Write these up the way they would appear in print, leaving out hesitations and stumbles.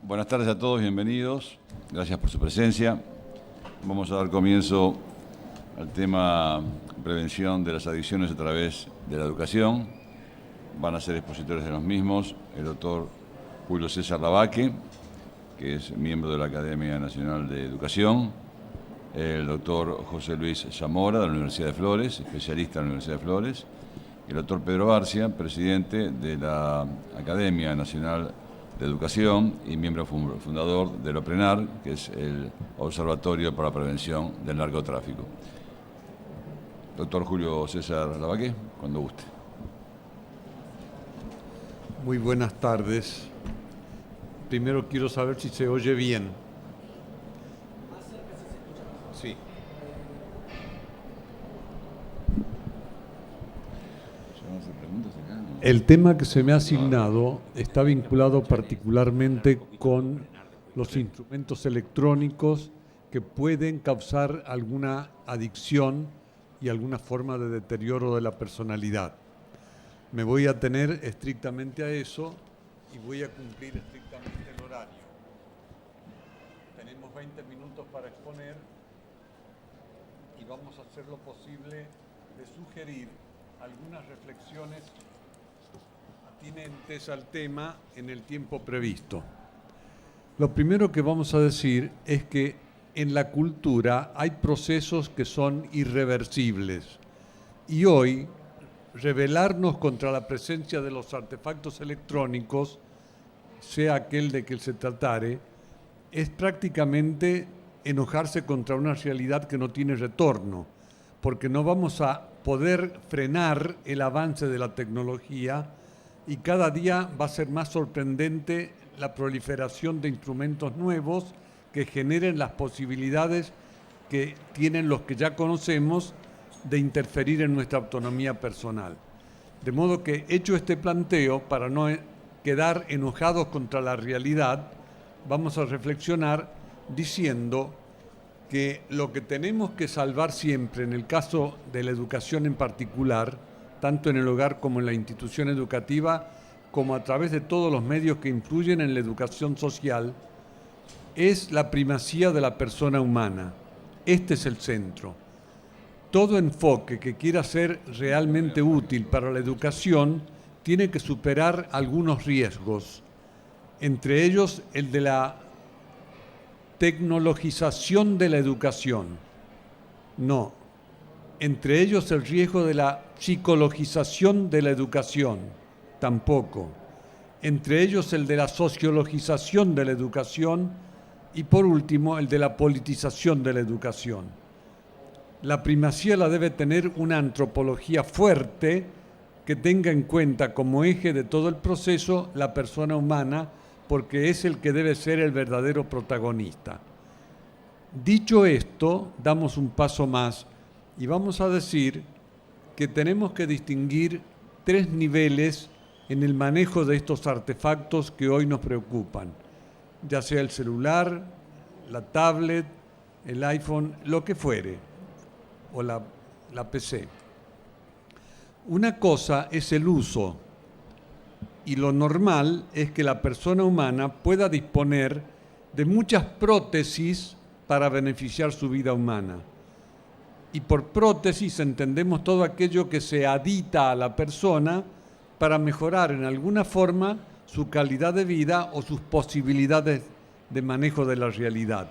Buenas tardes a todos, bienvenidos. Gracias por su presencia. Vamos a dar comienzo al tema prevención de las adicciones a través de la educación. Van a ser expositores de los mismos el doctor Julio César Lavaque, que es miembro de la Academia Nacional de Educación, el doctor José Luis Zamora, de la Universidad de Flores, especialista de la Universidad de Flores, y el doctor Pedro Barcia, presidente de la Academia Nacional de Educación y miembro fundador del OPRENAR, que es el Observatorio para la Prevención del Narcotráfico. Doctor Julio César Lavaque, cuando guste. Muy buenas tardes. Primero quiero saber si se oye bien. Sí. El tema que se me ha asignado está vinculado particularmente con los instrumentos electrónicos que pueden causar alguna adicción y alguna forma de deterioro de la personalidad. Me voy a atener estrictamente a eso y voy a cumplir estrictamente el horario. Tenemos 20 minutos para exponer y vamos a hacer lo posible de sugerir algunas reflexiones atinentes al tema en el tiempo previsto. Lo primero que vamos a decir es que en la cultura hay procesos que son irreversibles y hoy rebelarnos contra la presencia de los artefactos electrónicos, sea aquel de que se tratare, es prácticamente enojarse contra una realidad que no tiene retorno, porque no vamos a poder frenar el avance de la tecnología y cada día va a ser más sorprendente la proliferación de instrumentos nuevos que generen las posibilidades que tienen los que ya conocemos de interferir en nuestra autonomía personal. De modo que, hecho este planteo, para no quedar enojados contra la realidad, vamos a reflexionar diciendo que lo que tenemos que salvar siempre, en el caso de la educación en particular, tanto en el hogar como en la institución educativa, como a través de todos los medios que influyen en la educación social, es la primacía de la persona humana. Este es el centro. Todo enfoque que quiera ser realmente útil para la educación tiene que superar algunos riesgos, entre ellos el de la tecnologización de la educación. No, entre ellos el riesgo de la psicologización de la educación. Tampoco. Entre ellos el de la sociologización de la educación y por último el de la politización de la educación. La primacía la debe tener una antropología fuerte que tenga en cuenta como eje de todo el proceso la persona humana, porque es el que debe ser el verdadero protagonista. Dicho esto, damos un paso más y vamos a decir que tenemos que distinguir tres niveles en el manejo de estos artefactos que hoy nos preocupan, ya sea el celular, la tablet, el iPhone, lo que fuere, o la PC. Una cosa es el uso, y lo normal es que la persona humana pueda disponer de muchas prótesis para beneficiar su vida humana. Y por prótesis entendemos todo aquello que se adita a la persona para mejorar en alguna forma su calidad de vida o sus posibilidades de manejo de la realidad.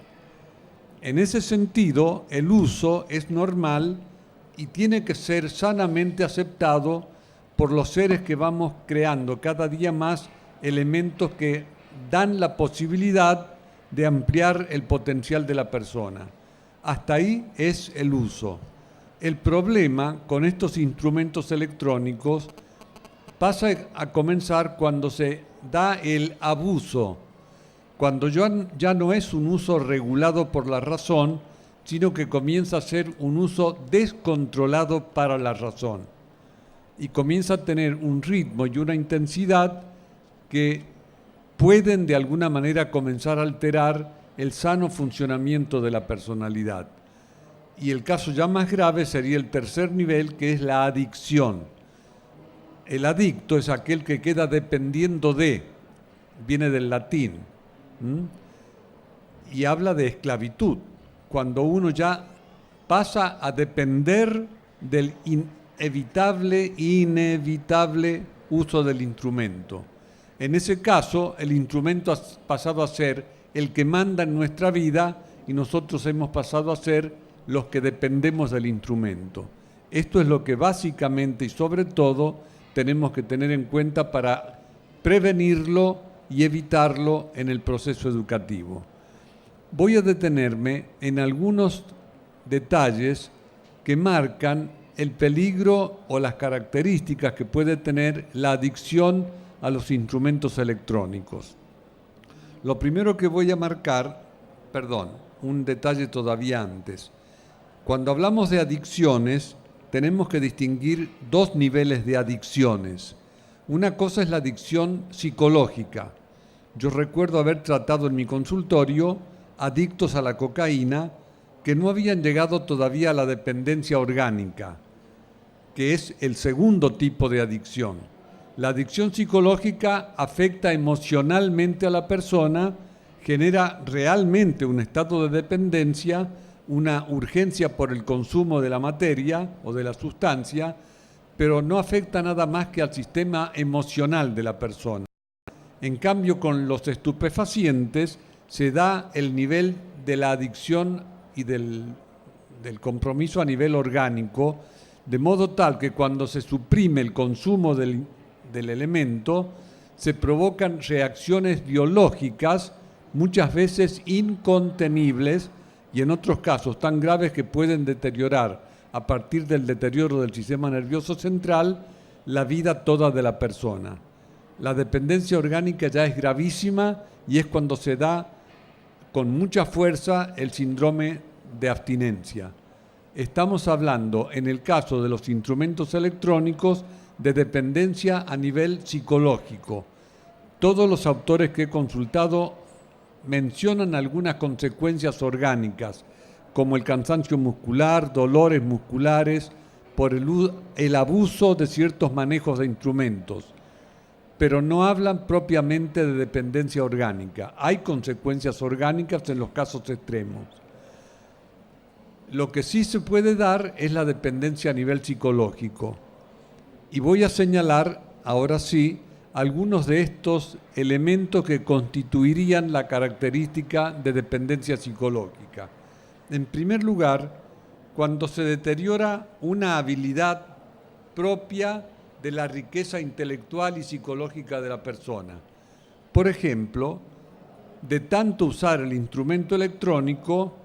En ese sentido, el uso es normal y tiene que ser sanamente aceptado por los seres que vamos creando cada día más elementos que dan la posibilidad de ampliar el potencial de la persona. Hasta ahí es el uso. El problema con estos instrumentos electrónicos pasa a comenzar cuando se da el abuso, cuando ya no es un uso regulado por la razón, sino que comienza a ser un uso descontrolado para la razón y comienza a tener un ritmo y una intensidad que pueden de alguna manera comenzar a alterar el sano funcionamiento de la personalidad. Y el caso ya más grave sería el tercer nivel, que es la adicción. El adicto es aquel que queda dependiendo de, viene del latín, Y habla de esclavitud, cuando uno ya pasa a depender del inevitable uso del instrumento. En ese caso, el instrumento ha pasado a ser el que manda en nuestra vida y nosotros hemos pasado a ser los que dependemos del instrumento. Esto es lo que básicamente y sobre todo tenemos que tener en cuenta para prevenirlo y evitarlo en el proceso educativo. Voy a detenerme en algunos detalles que marcan el peligro o las características que puede tener la adicción a los instrumentos electrónicos. Lo primero que voy a marcar, un detalle todavía antes. Cuando hablamos de adicciones, tenemos que distinguir dos niveles de adicciones. Una cosa es la adicción psicológica. Yo recuerdo haber tratado en mi consultorio adictos a la cocaína que no habían llegado todavía a la dependencia orgánica, que es el segundo tipo de adicción. La adicción psicológica afecta emocionalmente a la persona, genera realmente un estado de dependencia, una urgencia por el consumo de la materia o de la sustancia, pero no afecta nada más que al sistema emocional de la persona. En cambio, con los estupefacientes se da el nivel de la adicción y del compromiso a nivel orgánico, de modo tal que cuando se suprime el consumo del elemento, se provocan reacciones biológicas, muchas veces incontenibles, y en otros casos tan graves que pueden deteriorar, a partir del deterioro del sistema nervioso central, la vida toda de la persona. La dependencia orgánica ya es gravísima y es cuando se da con mucha fuerza el síndrome de abstinencia. Estamos hablando, en el caso de los instrumentos electrónicos, de dependencia a nivel psicológico. Todos los autores que he consultado mencionan algunas consecuencias orgánicas, como el cansancio muscular, dolores musculares, por el abuso de ciertos manejos de instrumentos, pero no hablan propiamente de dependencia orgánica. Hay consecuencias orgánicas en los casos extremos. Lo que sí se puede dar es la dependencia a nivel psicológico. Y voy a señalar, ahora sí, algunos de estos elementos que constituirían la característica de dependencia psicológica. En primer lugar, cuando se deteriora una habilidad propia de la riqueza intelectual y psicológica de la persona. Por ejemplo, de tanto usar el instrumento electrónico,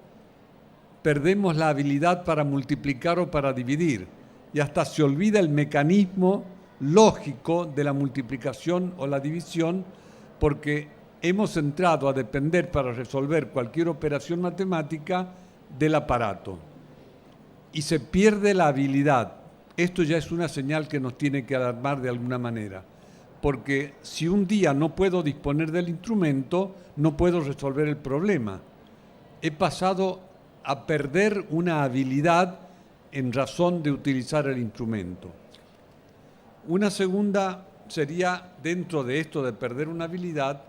perdemos la habilidad para multiplicar o para dividir, y hasta se olvida el mecanismo lógico de la multiplicación o la división, porque hemos entrado a depender para resolver cualquier operación matemática del aparato y se pierde la habilidad. Esto ya es una señal que nos tiene que alarmar de alguna manera, porque si un día no puedo disponer del instrumento, no puedo resolver el problema. He pasado a perder una habilidad en razón de utilizar el instrumento. Una segunda sería, dentro de esto de perder una habilidad,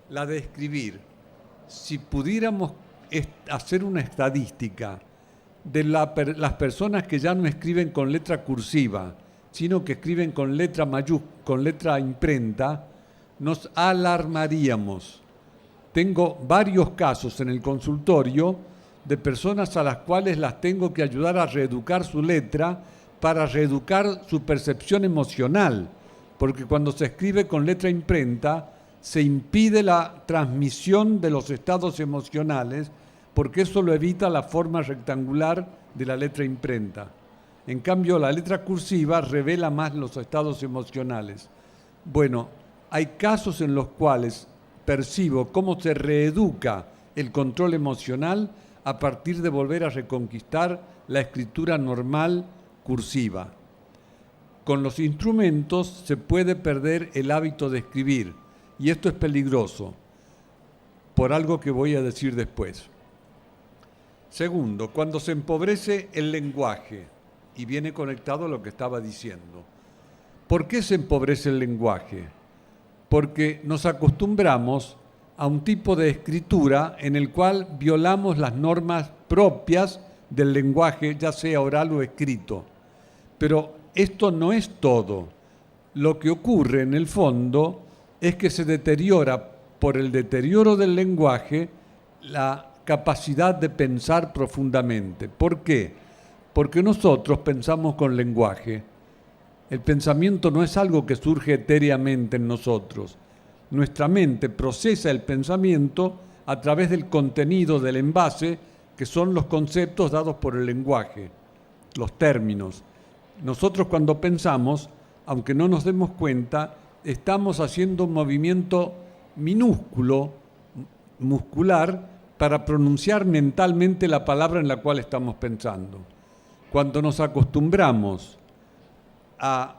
la de escribir. Si pudiéramos hacer una estadística de las personas que ya no escriben con letra cursiva, sino que escriben con letra con letra imprenta, nos alarmaríamos. Tengo varios casos en el consultorio de personas a las cuales las tengo que ayudar a reeducar su letra para reeducar su percepción emocional, porque cuando se escribe con letra imprenta se impide la transmisión de los estados emocionales, porque eso lo evita la forma rectangular de la letra imprenta. En cambio, la letra cursiva revela más los estados emocionales. Bueno, hay casos en los cuales percibo cómo se reeduca el control emocional a partir de volver a reconquistar la escritura normal cursiva. Con los instrumentos se puede perder el hábito de escribir, y esto es peligroso, por algo que voy a decir después. Segundo, cuando se empobrece el lenguaje, y viene conectado a lo que estaba diciendo. ¿Por qué se empobrece el lenguaje? Porque nos acostumbramos a un tipo de escritura en el cual violamos las normas propias del lenguaje, ya sea oral o escrito. Pero esto no es todo. Lo que ocurre en el fondo es que se deteriora por el deterioro del lenguaje la capacidad de pensar profundamente. ¿Por qué? Porque nosotros pensamos con lenguaje. El pensamiento no es algo que surge etéreamente en nosotros. Nuestra mente procesa el pensamiento a través del contenido del envase, que son los conceptos dados por el lenguaje, los términos. Nosotros cuando pensamos, aunque no nos demos cuenta, estamos haciendo un movimiento minúsculo, muscular, para pronunciar mentalmente la palabra en la cual estamos pensando. Cuando nos acostumbramos a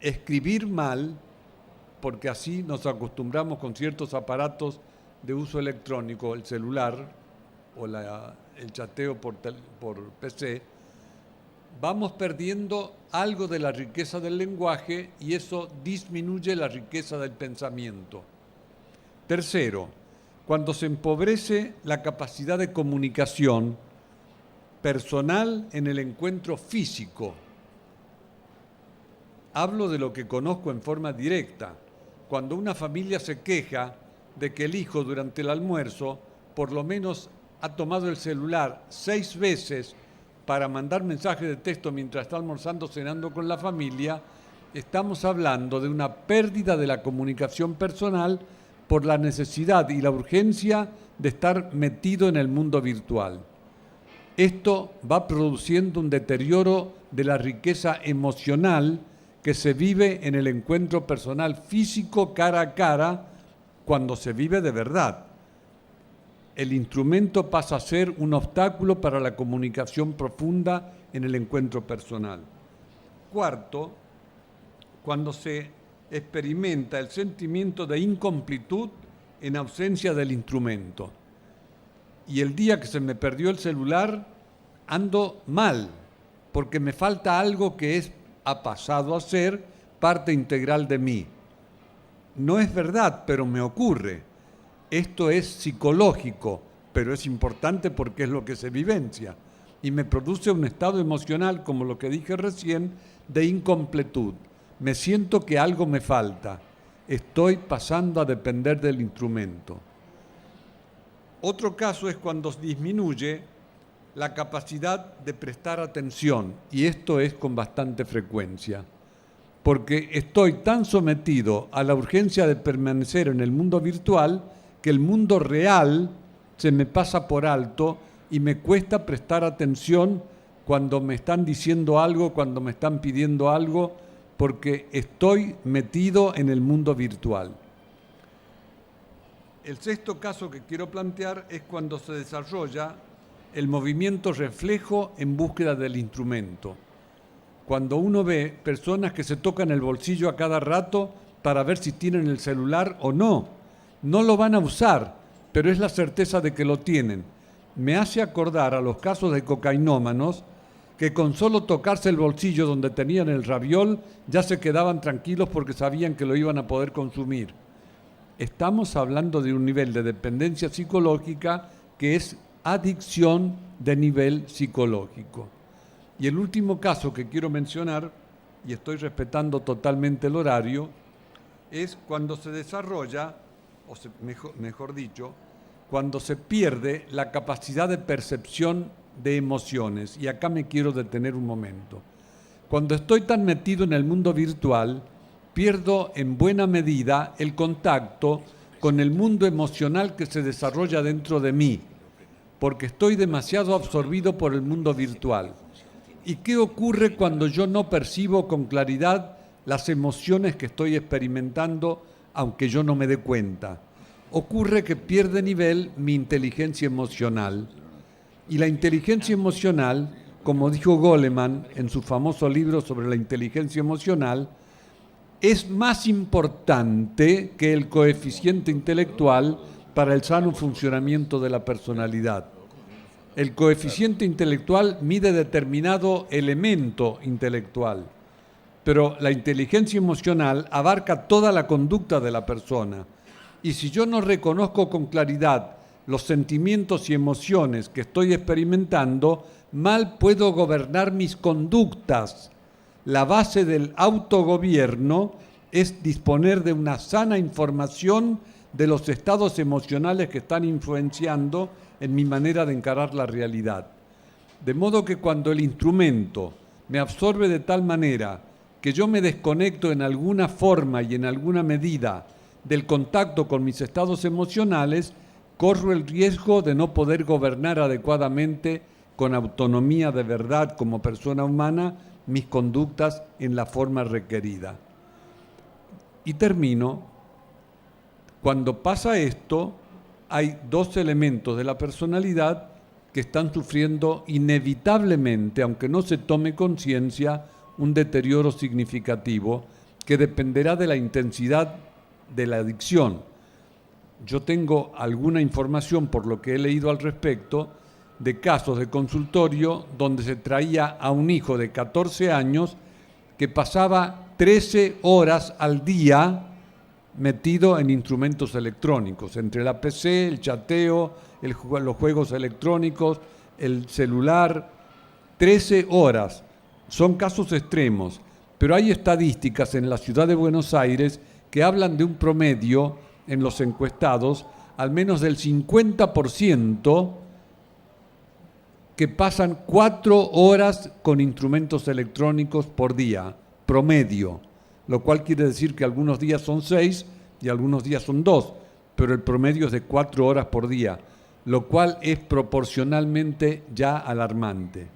escribir mal, porque así nos acostumbramos con ciertos aparatos de uso electrónico, el celular o el chateo por PC, vamos perdiendo algo de la riqueza del lenguaje y eso disminuye la riqueza del pensamiento. Tercero, cuando se empobrece la capacidad de comunicación personal en el encuentro físico. Hablo de lo que conozco en forma directa. Cuando una familia se queja de que el hijo durante el almuerzo por lo menos ha tomado el celular 6 veces para mandar mensajes de texto mientras está almorzando, cenando con la familia, estamos hablando de una pérdida de la comunicación personal por la necesidad y la urgencia de estar metido en el mundo virtual. Esto va produciendo un deterioro de la riqueza emocional que se vive en el encuentro personal físico cara a cara cuando se vive de verdad. El instrumento pasa a ser un obstáculo para la comunicación profunda en el encuentro personal. Cuarto, cuando se experimenta el sentimiento de incompletud en ausencia del instrumento. Y el día que se me perdió el celular, ando mal, porque me falta algo que ha pasado a ser parte integral de mí. No es verdad, pero me ocurre. Esto es psicológico, pero es importante porque es lo que se vivencia. Y me produce un estado emocional, como lo que dije recién, de incompletud. Me siento que algo me falta. Estoy pasando a depender del instrumento. Otro caso es cuando disminuye la capacidad de prestar atención, y esto es con bastante frecuencia, porque estoy tan sometido a la urgencia de permanecer en el mundo virtual que el mundo real se me pasa por alto y me cuesta prestar atención cuando me están diciendo algo, cuando me están pidiendo algo, porque estoy metido en el mundo virtual. El sexto caso que quiero plantear es cuando se desarrolla el movimiento reflejo en búsqueda del instrumento. Cuando uno ve personas que se tocan el bolsillo a cada rato para ver si tienen el celular o no. No lo van a usar, pero es la certeza de que lo tienen. Me hace acordar a los casos de cocainómanos que con solo tocarse el bolsillo donde tenían el raviol ya se quedaban tranquilos porque sabían que lo iban a poder consumir. Estamos hablando de un nivel de dependencia psicológica que es adicción de nivel psicológico. Y el último caso que quiero mencionar, y estoy respetando totalmente el horario, es cuando se desarrolla, mejor dicho, cuando se pierde la capacidad de percepción de emociones. Y acá me quiero detener un momento. Cuando estoy tan metido en el mundo virtual, pierdo en buena medida el contacto con el mundo emocional que se desarrolla dentro de mí, porque estoy demasiado absorbido por el mundo virtual. ¿Y qué ocurre cuando yo no percibo con claridad las emociones que estoy experimentando, aunque yo no me dé cuenta? Ocurre que pierde nivel mi inteligencia emocional. Y la inteligencia emocional, como dijo Goleman en su famoso libro sobre la inteligencia emocional, es más importante que el coeficiente intelectual para el sano funcionamiento de la personalidad. El coeficiente intelectual mide determinado elemento intelectual, pero la inteligencia emocional abarca toda la conducta de la persona. Y si yo no reconozco con claridad los sentimientos y emociones que estoy experimentando, mal puedo gobernar mis conductas. La base del autogobierno es disponer de una sana información de los estados emocionales que están influenciando en mi manera de encarar la realidad. De modo que cuando el instrumento me absorbe de tal manera que yo me desconecto en alguna forma y en alguna medida del contacto con mis estados emocionales, corro el riesgo de no poder gobernar adecuadamente con autonomía de verdad como persona humana mis conductas en la forma requerida. Y termino. Cuando pasa esto, hay dos elementos de la personalidad que están sufriendo inevitablemente, aunque no se tome conciencia, un deterioro significativo que dependerá de la intensidad de la adicción. Yo tengo alguna información, por lo que he leído al respecto, de casos de consultorio donde se traía a un hijo de 14 años que pasaba 13 horas al día metido en instrumentos electrónicos, entre la PC, el chateo, los juegos electrónicos, el celular, 13 horas. Son casos extremos, pero hay estadísticas en la ciudad de Buenos Aires que hablan de un promedio en los encuestados, al menos del 50% que pasan 4 horas con instrumentos electrónicos por día, promedio, lo cual quiere decir que algunos días son 6 y algunos días son 2, pero el promedio es de 4 horas por día, lo cual es proporcionalmente ya alarmante.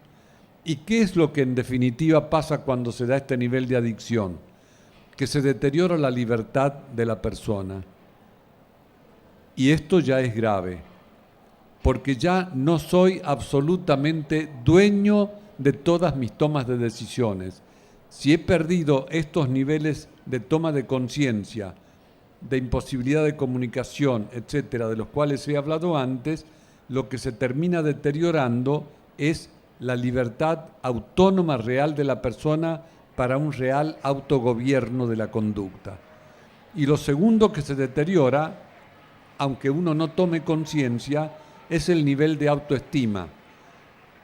¿Y qué es lo que en definitiva pasa cuando se da este nivel de adicción? Que se deteriora la libertad de la persona. Y esto ya es grave, porque ya no soy absolutamente dueño de todas mis tomas de decisiones. Si he perdido estos niveles de toma de conciencia, de imposibilidad de comunicación, etcétera, de los cuales he hablado antes, lo que se termina deteriorando es la libertad autónoma real de la persona para un real autogobierno de la conducta. Y lo segundo que se deteriora, aunque uno no tome conciencia, es el nivel de autoestima,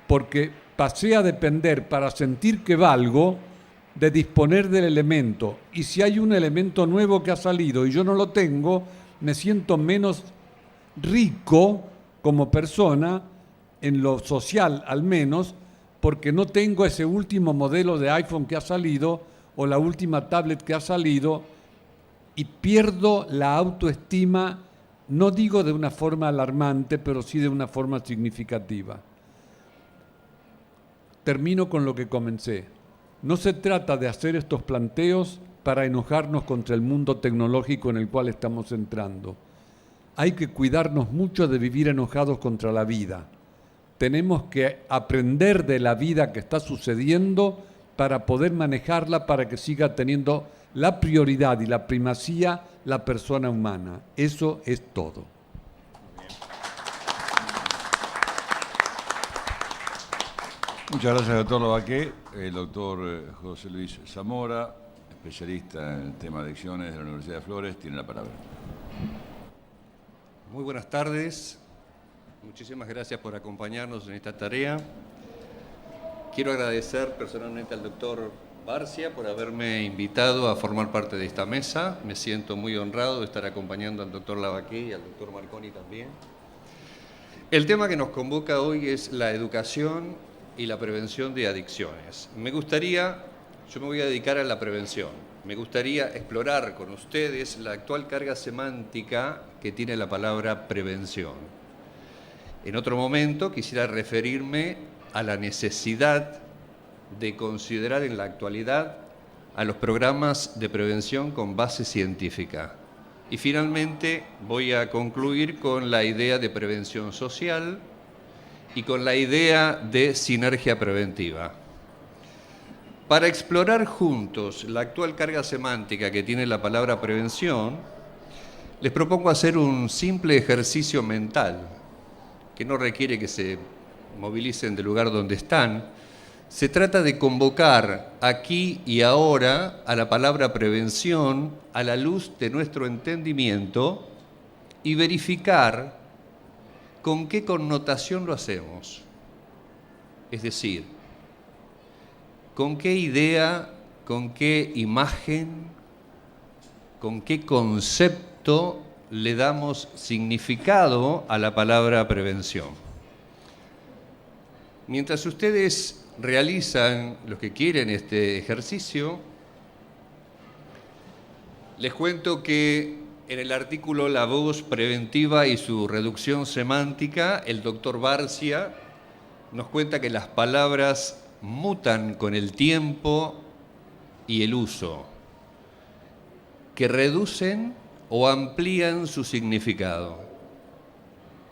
porque pasé a depender para sentir que valgo de disponer del elemento, y si hay un elemento nuevo que ha salido y yo no lo tengo, me siento menos rico como persona, en lo social al menos, porque no tengo ese último modelo de iPhone que ha salido o la última tablet que ha salido, y pierdo la autoestima, no digo de una forma alarmante, pero sí de una forma significativa. Termino con lo que comencé. No se trata de hacer estos planteos para enojarnos contra el mundo tecnológico en el cual estamos entrando. Hay que cuidarnos mucho de vivir enojados contra la vida. Tenemos que aprender de la vida que está sucediendo para poder manejarla, para que siga teniendo la prioridad y la primacía la persona humana. Eso es todo. Muchas gracias, doctor Lavaqué. El doctor José Luis Zamora, especialista en el tema de adicciones de la Universidad de Flores, tiene la palabra. Muy buenas tardes. Muchísimas gracias por acompañarnos en esta tarea. Quiero agradecer personalmente al doctor Barcia por haberme invitado a formar parte de esta mesa. Me siento muy honrado de estar acompañando al doctor Lavaqué y al doctor Marconi también. El tema que nos convoca hoy es la educación y la prevención de adicciones. Yo me voy a dedicar a la prevención. Me gustaría explorar con ustedes la actual carga semántica que tiene la palabra prevención. En otro momento quisiera referirme a la necesidad de considerar en la actualidad a los programas de prevención con base científica. Y finalmente voy a concluir con la idea de prevención social y con la idea de sinergia preventiva. Para explorar juntos la actual carga semántica que tiene la palabra prevención, les propongo hacer un simple ejercicio mental, que no requiere que se movilicen del lugar donde están. Se trata de convocar aquí y ahora a la palabra prevención a la luz de nuestro entendimiento y verificar con qué connotación lo hacemos. Es decir, con qué idea, con qué imagen, con qué concepto le damos significado a la palabra prevención. Mientras ustedes realizan, los que quieren, este ejercicio, les cuento que en el artículo La voz preventiva y su reducción semántica, el doctor Barcia nos cuenta que las palabras mutan con el tiempo y el uso, que reducen o amplían su significado,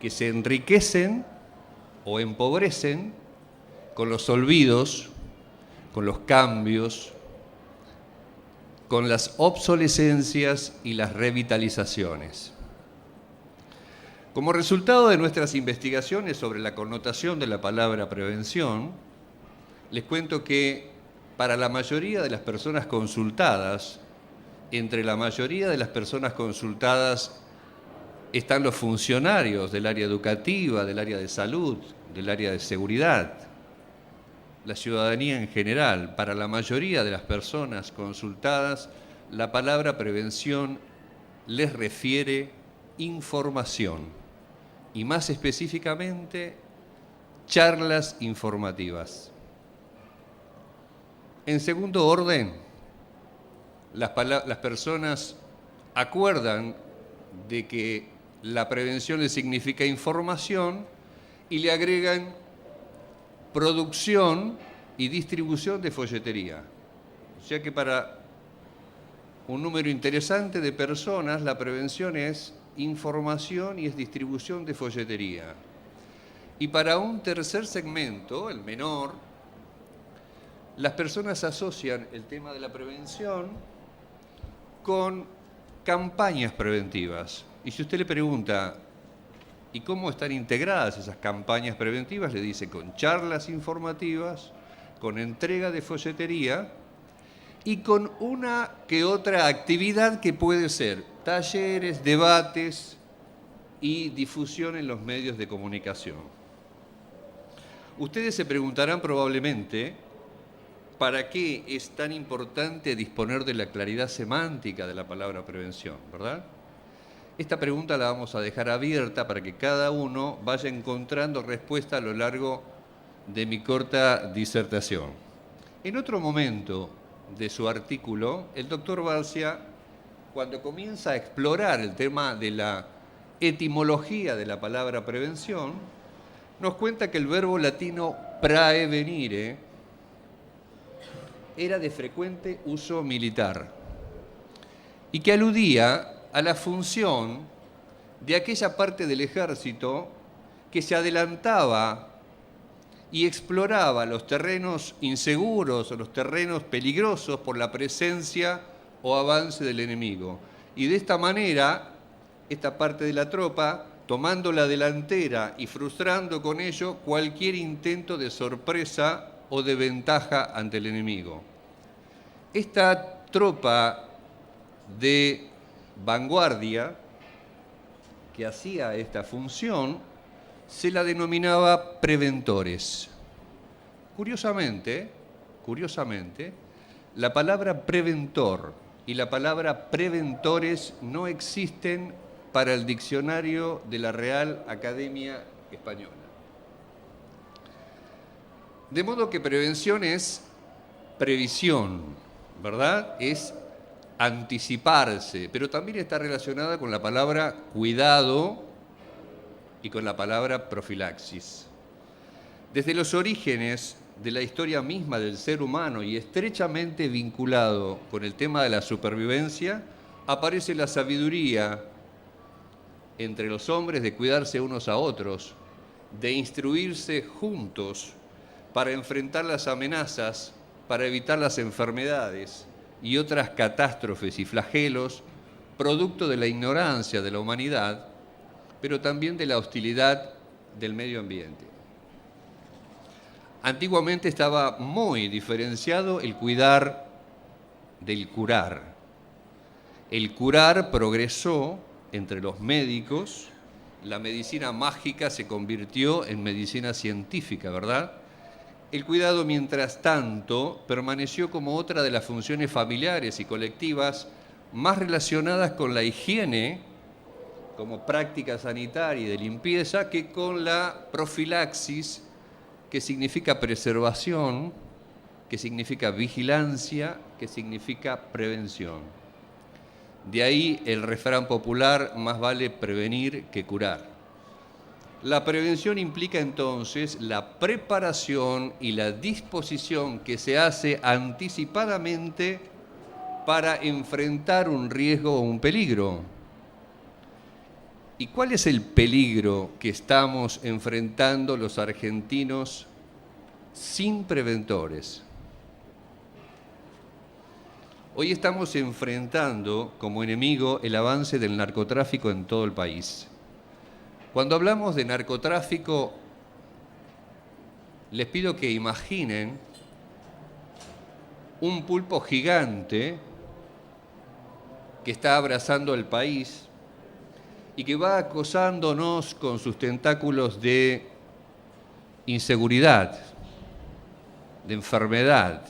que se enriquecen o empobrecen con los olvidos, con los cambios, con las obsolescencias y las revitalizaciones. Como resultado de nuestras investigaciones sobre la connotación de la palabra prevención, les cuento que para la mayoría de las personas consultadas, entre la mayoría de las personas consultadas están los funcionarios del área educativa, del área de salud, del área de seguridad, la ciudadanía en general. Para la mayoría de las personas consultadas, la palabra prevención les refiere información y más específicamente charlas informativas. En segundo orden, las personas acuerdan de que la prevención les significa información y le agregan producción y distribución de folletería. O sea que para un número interesante de personas la prevención es información y es distribución de folletería. Y para un tercer segmento, el menor, las personas asocian el tema de la prevención con campañas preventivas. Y si usted le pregunta, ¿y cómo están integradas esas campañas preventivas? Le dice con charlas informativas, con entrega de folletería y con una que otra actividad que puede ser talleres, debates y difusión en los medios de comunicación. Ustedes se preguntarán probablemente ¿para qué es tan importante disponer de la claridad semántica de la palabra prevención, verdad? Esta pregunta la vamos a dejar abierta para que cada uno vaya encontrando respuesta a lo largo de mi corta disertación. En otro momento de su artículo, el doctor Barcia, cuando comienza a explorar el tema de la etimología de la palabra prevención, nos cuenta que el verbo latino praevenire era de frecuente uso militar y que aludía a la función de aquella parte del ejército que se adelantaba y exploraba los terrenos inseguros o los terrenos peligrosos por la presencia o avance del enemigo. Y de esta manera, esta parte de la tropa, tomando la delantera y frustrando con ello cualquier intento de sorpresa o de ventaja ante el enemigo. Esta tropa de vanguardia que hacía esta función se la denominaba preventores. Curiosamente, la palabra preventor y la palabra preventores no existen para el diccionario de la Real Academia Española. De modo que prevención es previsión, ¿verdad? Es anticiparse, pero también está relacionada con la palabra cuidado y con la palabra profilaxis. Desde los orígenes de la historia misma del ser humano y estrechamente vinculado con el tema de la supervivencia, aparece la sabiduría entre los hombres de cuidarse unos a otros, de instruirse juntos para enfrentar las amenazas, para evitar las enfermedades y otras catástrofes y flagelos, producto de la ignorancia de la humanidad, pero también de la hostilidad del medio ambiente. Antiguamente estaba muy diferenciado el cuidar del curar. El curar progresó entre los médicos, la medicina mágica se convirtió en medicina científica, ¿verdad? El cuidado, mientras tanto, permaneció como otra de las funciones familiares y colectivas más relacionadas con la higiene, como práctica sanitaria y de limpieza, que con la profilaxis, que significa preservación, que significa vigilancia, que significa prevención. De ahí el refrán popular, más vale prevenir que curar. La prevención implica entonces la preparación y la disposición que se hace anticipadamente para enfrentar un riesgo o un peligro. ¿Y cuál es el peligro que estamos enfrentando los argentinos sin preventores? Hoy estamos enfrentando como enemigo el avance del narcotráfico en todo el país. Cuando hablamos de narcotráfico, les pido que imaginen un pulpo gigante que está abrazando el país y que va acosándonos con sus tentáculos de inseguridad, de enfermedad,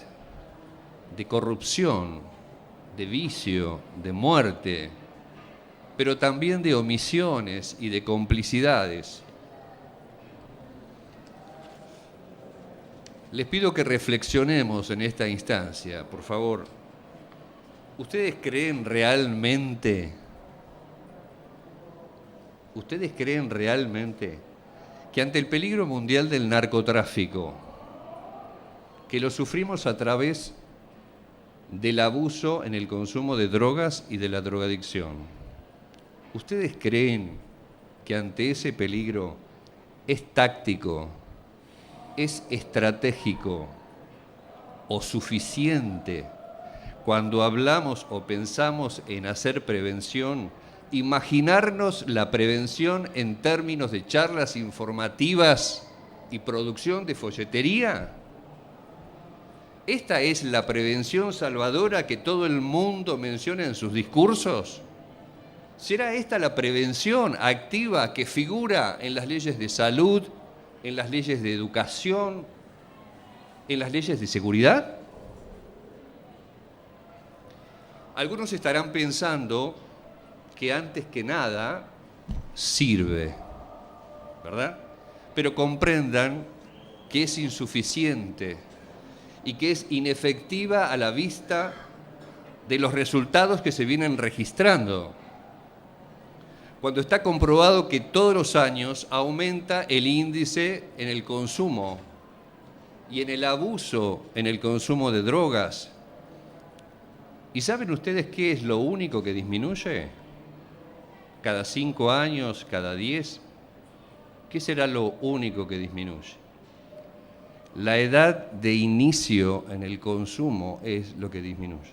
de corrupción, de vicio, de muerte, pero también de omisiones y de complicidades. Les pido que reflexionemos en esta instancia, por favor. ¿Ustedes creen realmente que ante el peligro mundial del narcotráfico, que lo sufrimos a través del abuso en el consumo de drogas y de la drogadicción, ¿ustedes creen que ante ese peligro es táctico, es estratégico o suficiente cuando hablamos o pensamos en hacer prevención, imaginarnos la prevención en términos de charlas informativas y producción de folletería? ¿Esta es la prevención salvadora que todo el mundo menciona en sus discursos? ¿Será esta la prevención activa que figura en las leyes de salud, en las leyes de educación, en las leyes de seguridad? Algunos estarán pensando que antes que nada sirve, ¿verdad? Pero comprendan que es insuficiente y que es inefectiva a la vista de los resultados que se vienen registrando. Cuando está comprobado que todos los años aumenta el índice en el consumo y en el abuso en el consumo de drogas. ¿Y saben ustedes qué es lo único que disminuye? ¿Cada 5 años? ¿Cada 10? ¿Qué será lo único que disminuye? La edad de inicio en el consumo es lo que disminuye.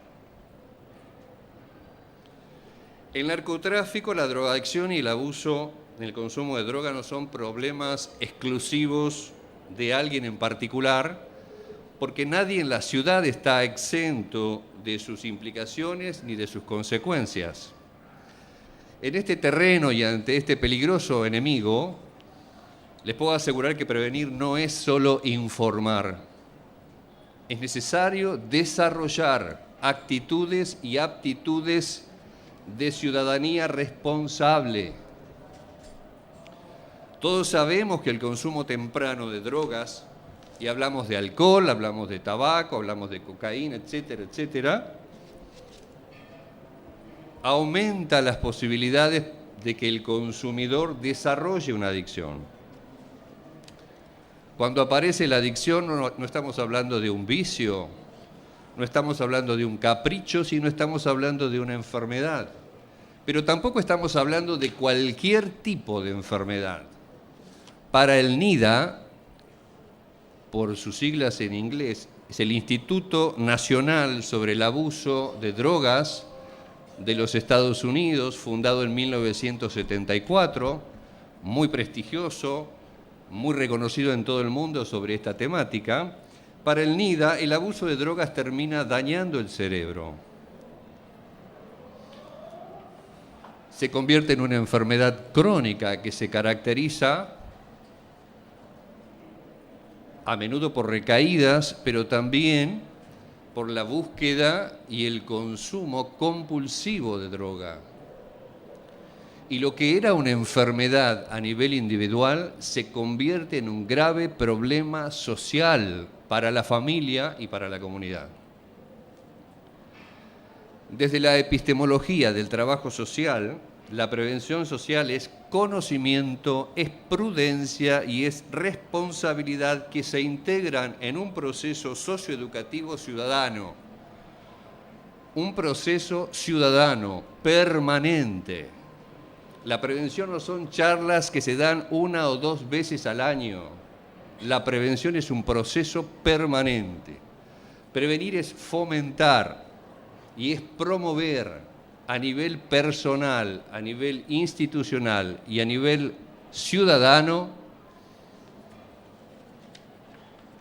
El narcotráfico, la drogadicción y el abuso en el consumo de droga no son problemas exclusivos de alguien en particular, porque nadie en la ciudad está exento de sus implicaciones ni de sus consecuencias. En este terreno y ante este peligroso enemigo, les puedo asegurar que prevenir no es solo informar. Es necesario desarrollar actitudes y aptitudes de ciudadanía responsable. Todos sabemos que el consumo temprano de drogas, y hablamos de alcohol, hablamos de tabaco, hablamos de cocaína, etcétera, etcétera, aumenta las posibilidades de que el consumidor desarrolle una adicción. Cuando aparece la adicción no estamos hablando de un vicio, no estamos hablando de un capricho, sino estamos hablando de una enfermedad. Pero tampoco estamos hablando de cualquier tipo de enfermedad. Para el NIDA, por sus siglas en inglés, es el Instituto Nacional sobre el Abuso de Drogas de los Estados Unidos, fundado en 1974, muy prestigioso, muy reconocido en todo el mundo sobre esta temática. Para el NIDA, el abuso de drogas termina dañando el cerebro. se convierte en una enfermedad crónica que se caracteriza a menudo por recaídas, pero también por la búsqueda y el consumo compulsivo de droga. Y lo que era una enfermedad a nivel individual se convierte en un grave problema social para la familia y para la comunidad. Desde la epistemología del trabajo social, la prevención social es conocimiento, es prudencia y es responsabilidad que se integran en un proceso socioeducativo ciudadano. Un proceso ciudadano permanente. La prevención no son charlas que se dan 1 o 2 veces al año. La prevención es un proceso permanente. Prevenir es fomentar y es promover a nivel personal, a nivel institucional y a nivel ciudadano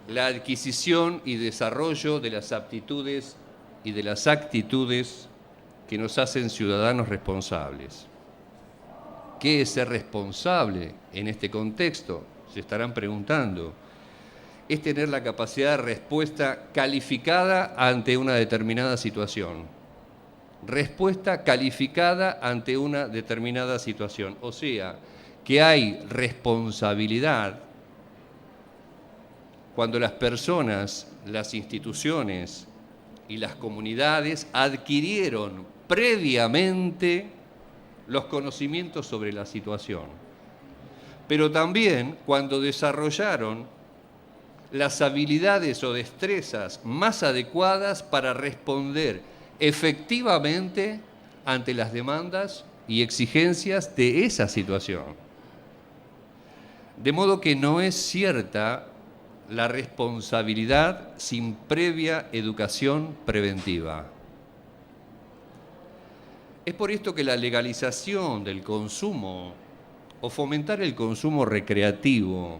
la adquisición y desarrollo de las aptitudes y de las actitudes que nos hacen ciudadanos responsables. ¿Qué es ser responsable en este contexto? Se estarán preguntando. Es tener la capacidad de respuesta calificada ante una determinada situación. Respuesta calificada ante una determinada situación. O sea, que hay responsabilidad cuando las personas, las instituciones y las comunidades adquirieron previamente los conocimientos sobre la situación, pero también cuando desarrollaron las habilidades o destrezas más adecuadas para responder efectivamente ante las demandas y exigencias de esa situación. De modo que no es cierta la responsabilidad sin previa educación preventiva. Es por esto que la legalización del consumo o fomentar el consumo recreativo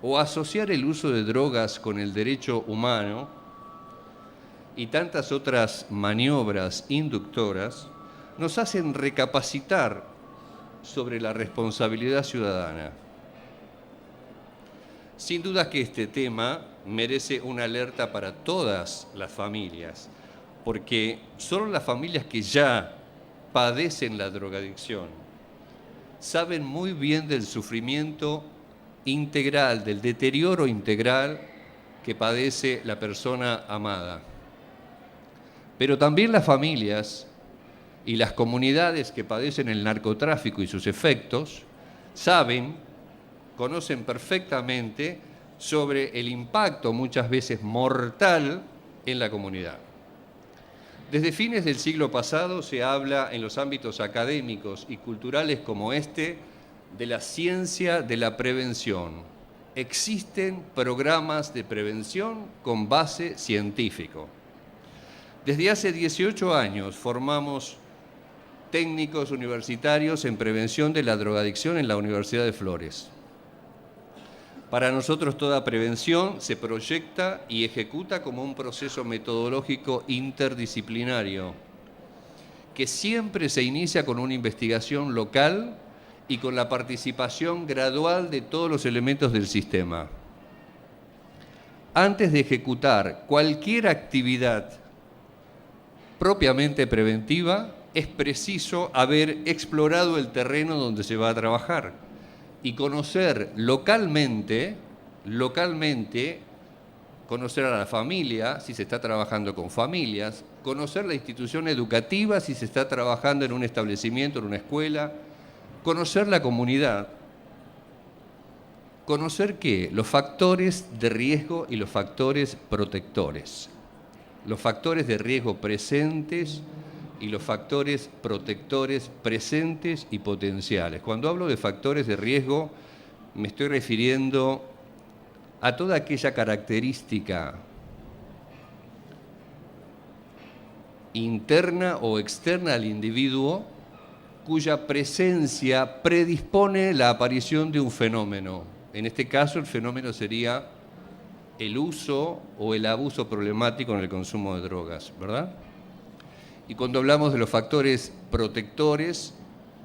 o asociar el uso de drogas con el derecho humano y tantas otras maniobras inductoras nos hacen recapacitar sobre la responsabilidad ciudadana. Sin duda que este tema merece una alerta para todas las familias, porque solo las familias que ya padecen la drogadicción saben muy bien del sufrimiento integral, del deterioro integral que padece la persona amada. Pero también las familias y las comunidades que padecen el narcotráfico y sus efectos saben, conocen perfectamente sobre el impacto muchas veces mortal en la comunidad. Desde fines del siglo pasado se habla en los ámbitos académicos y culturales como este de la ciencia de la prevención. Existen programas de prevención con base científico. Desde hace 18 años formamos técnicos universitarios en prevención de la drogadicción en la Universidad de Flores. Para nosotros toda prevención se proyecta y ejecuta como un proceso metodológico interdisciplinario que siempre se inicia con una investigación local y con la participación gradual de todos los elementos del sistema. Antes de ejecutar cualquier actividad propiamente preventiva, es preciso haber explorado el terreno donde se va a trabajar y conocer localmente, conocer a la familia, si se está trabajando con familias, conocer la institución educativa, si se está trabajando en un establecimiento, en una escuela, conocer la comunidad. ¿Conocer qué? Los factores de riesgo y los factores protectores. Los factores de riesgo presentes y los factores protectores presentes y potenciales. Cuando hablo de factores de riesgo, me estoy refiriendo a toda aquella característica interna o externa al individuo cuya presencia predispone la aparición de un fenómeno. En este caso, el fenómeno sería el uso o el abuso problemático en el consumo de drogas, ¿verdad? Y cuando hablamos de los factores protectores,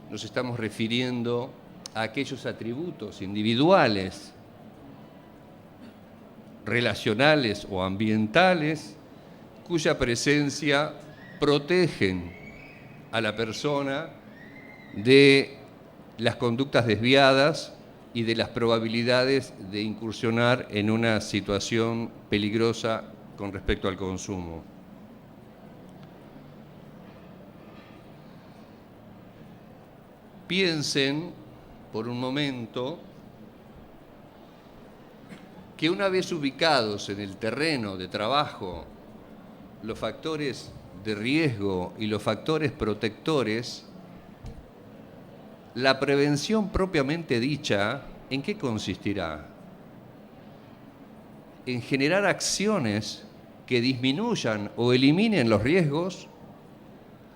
nos estamos refiriendo a aquellos atributos individuales, relacionales o ambientales, cuya presencia protegen a la persona de las conductas desviadas y de las probabilidades de incursionar en una situación peligrosa con respecto al consumo. Piensen por un momento que una vez ubicados en el terreno de trabajo los factores de riesgo y los factores protectores, la prevención propiamente dicha, ¿en qué consistirá? En generar acciones que disminuyan o eliminen los riesgos,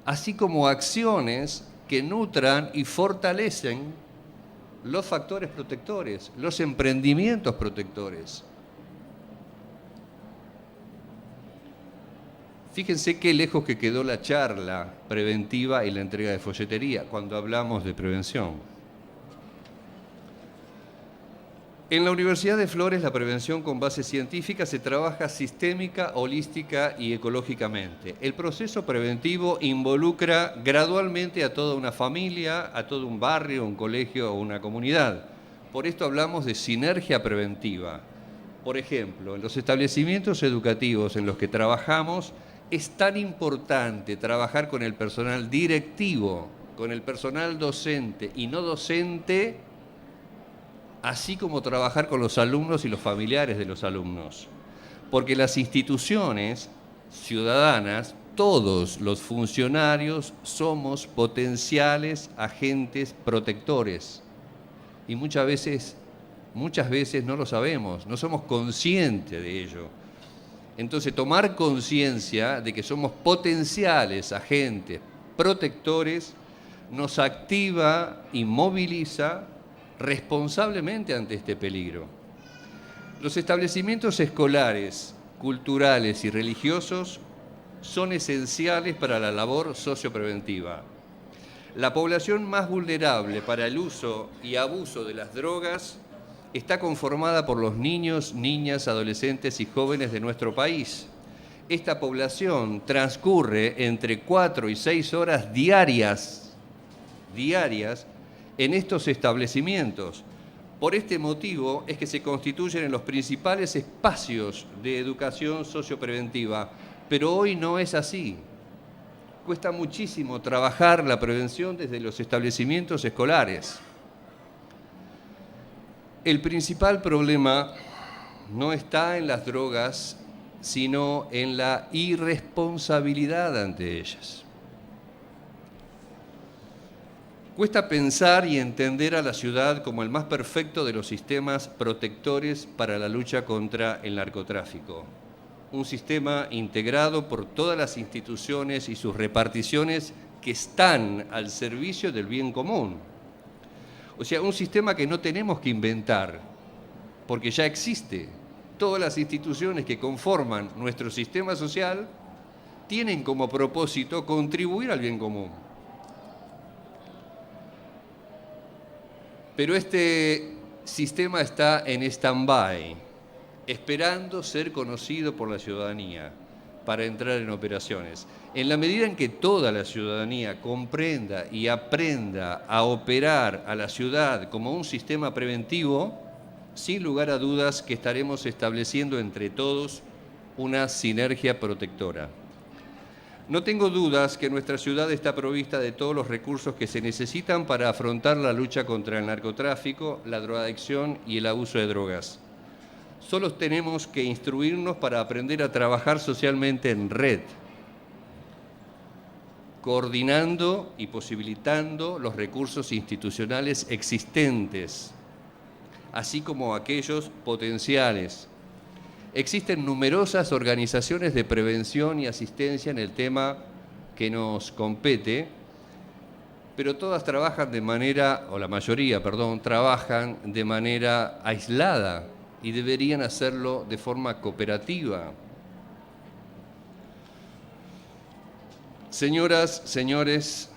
así como acciones que nutran y fortalecen los factores protectores, los emprendimientos protectores. Fíjense qué lejos que quedó la charla preventiva y la entrega de folletería cuando hablamos de prevención. En la Universidad de Flores, la prevención con base científica se trabaja sistémica, holística y ecológicamente. El proceso preventivo involucra gradualmente a toda una familia, a todo un barrio, un colegio o una comunidad. Por esto hablamos de sinergia preventiva. Por ejemplo, en los establecimientos educativos en los que trabajamos, es tan importante trabajar con el personal directivo, con el personal docente y no docente, así como trabajar con los alumnos y los familiares de los alumnos. Porque las instituciones ciudadanas, todos los funcionarios somos potenciales agentes protectores. Y muchas veces no lo sabemos, no somos conscientes de ello. Entonces, tomar conciencia de que somos potenciales agentes protectores nos activa y moviliza responsablemente ante este peligro. Los establecimientos escolares, culturales y religiosos son esenciales para la labor sociopreventiva. La población más vulnerable para el uso y abuso de las drogas está conformada por los niños, niñas, adolescentes y jóvenes de nuestro país. Esta población transcurre entre 4 y 6 horas diarias en estos establecimientos. Por este motivo es que se constituyen en los principales espacios de educación sociopreventiva, pero hoy no es así. Cuesta muchísimo trabajar la prevención desde los establecimientos escolares. El principal problema no está en las drogas, sino en la irresponsabilidad ante ellas. Cuesta pensar y entender a la ciudad como el más perfecto de los sistemas protectores para la lucha contra el narcotráfico. Un sistema integrado por todas las instituciones y sus reparticiones que están al servicio del bien común. O sea, un sistema que no tenemos que inventar, porque ya existe. Todas las instituciones que conforman nuestro sistema social tienen como propósito contribuir al bien común. Pero este sistema está en stand-by, esperando ser conocido por la ciudadanía para entrar en operaciones. En la medida en que toda la ciudadanía comprenda y aprenda a operar a la ciudad como un sistema preventivo, sin lugar a dudas que estaremos estableciendo entre todos una sinergia protectora. No tengo dudas que nuestra ciudad está provista de todos los recursos que se necesitan para afrontar la lucha contra el narcotráfico, la drogadicción y el abuso de drogas. Solo tenemos que instruirnos para aprender a trabajar socialmente en red, coordinando y posibilitando los recursos institucionales existentes, así como aquellos potenciales. Existen numerosas organizaciones de prevención y asistencia en el tema que nos compete, pero todas trabajan de manera, o la mayoría, perdón, trabajan de manera aislada y deberían hacerlo de forma cooperativa. Señoras, señores,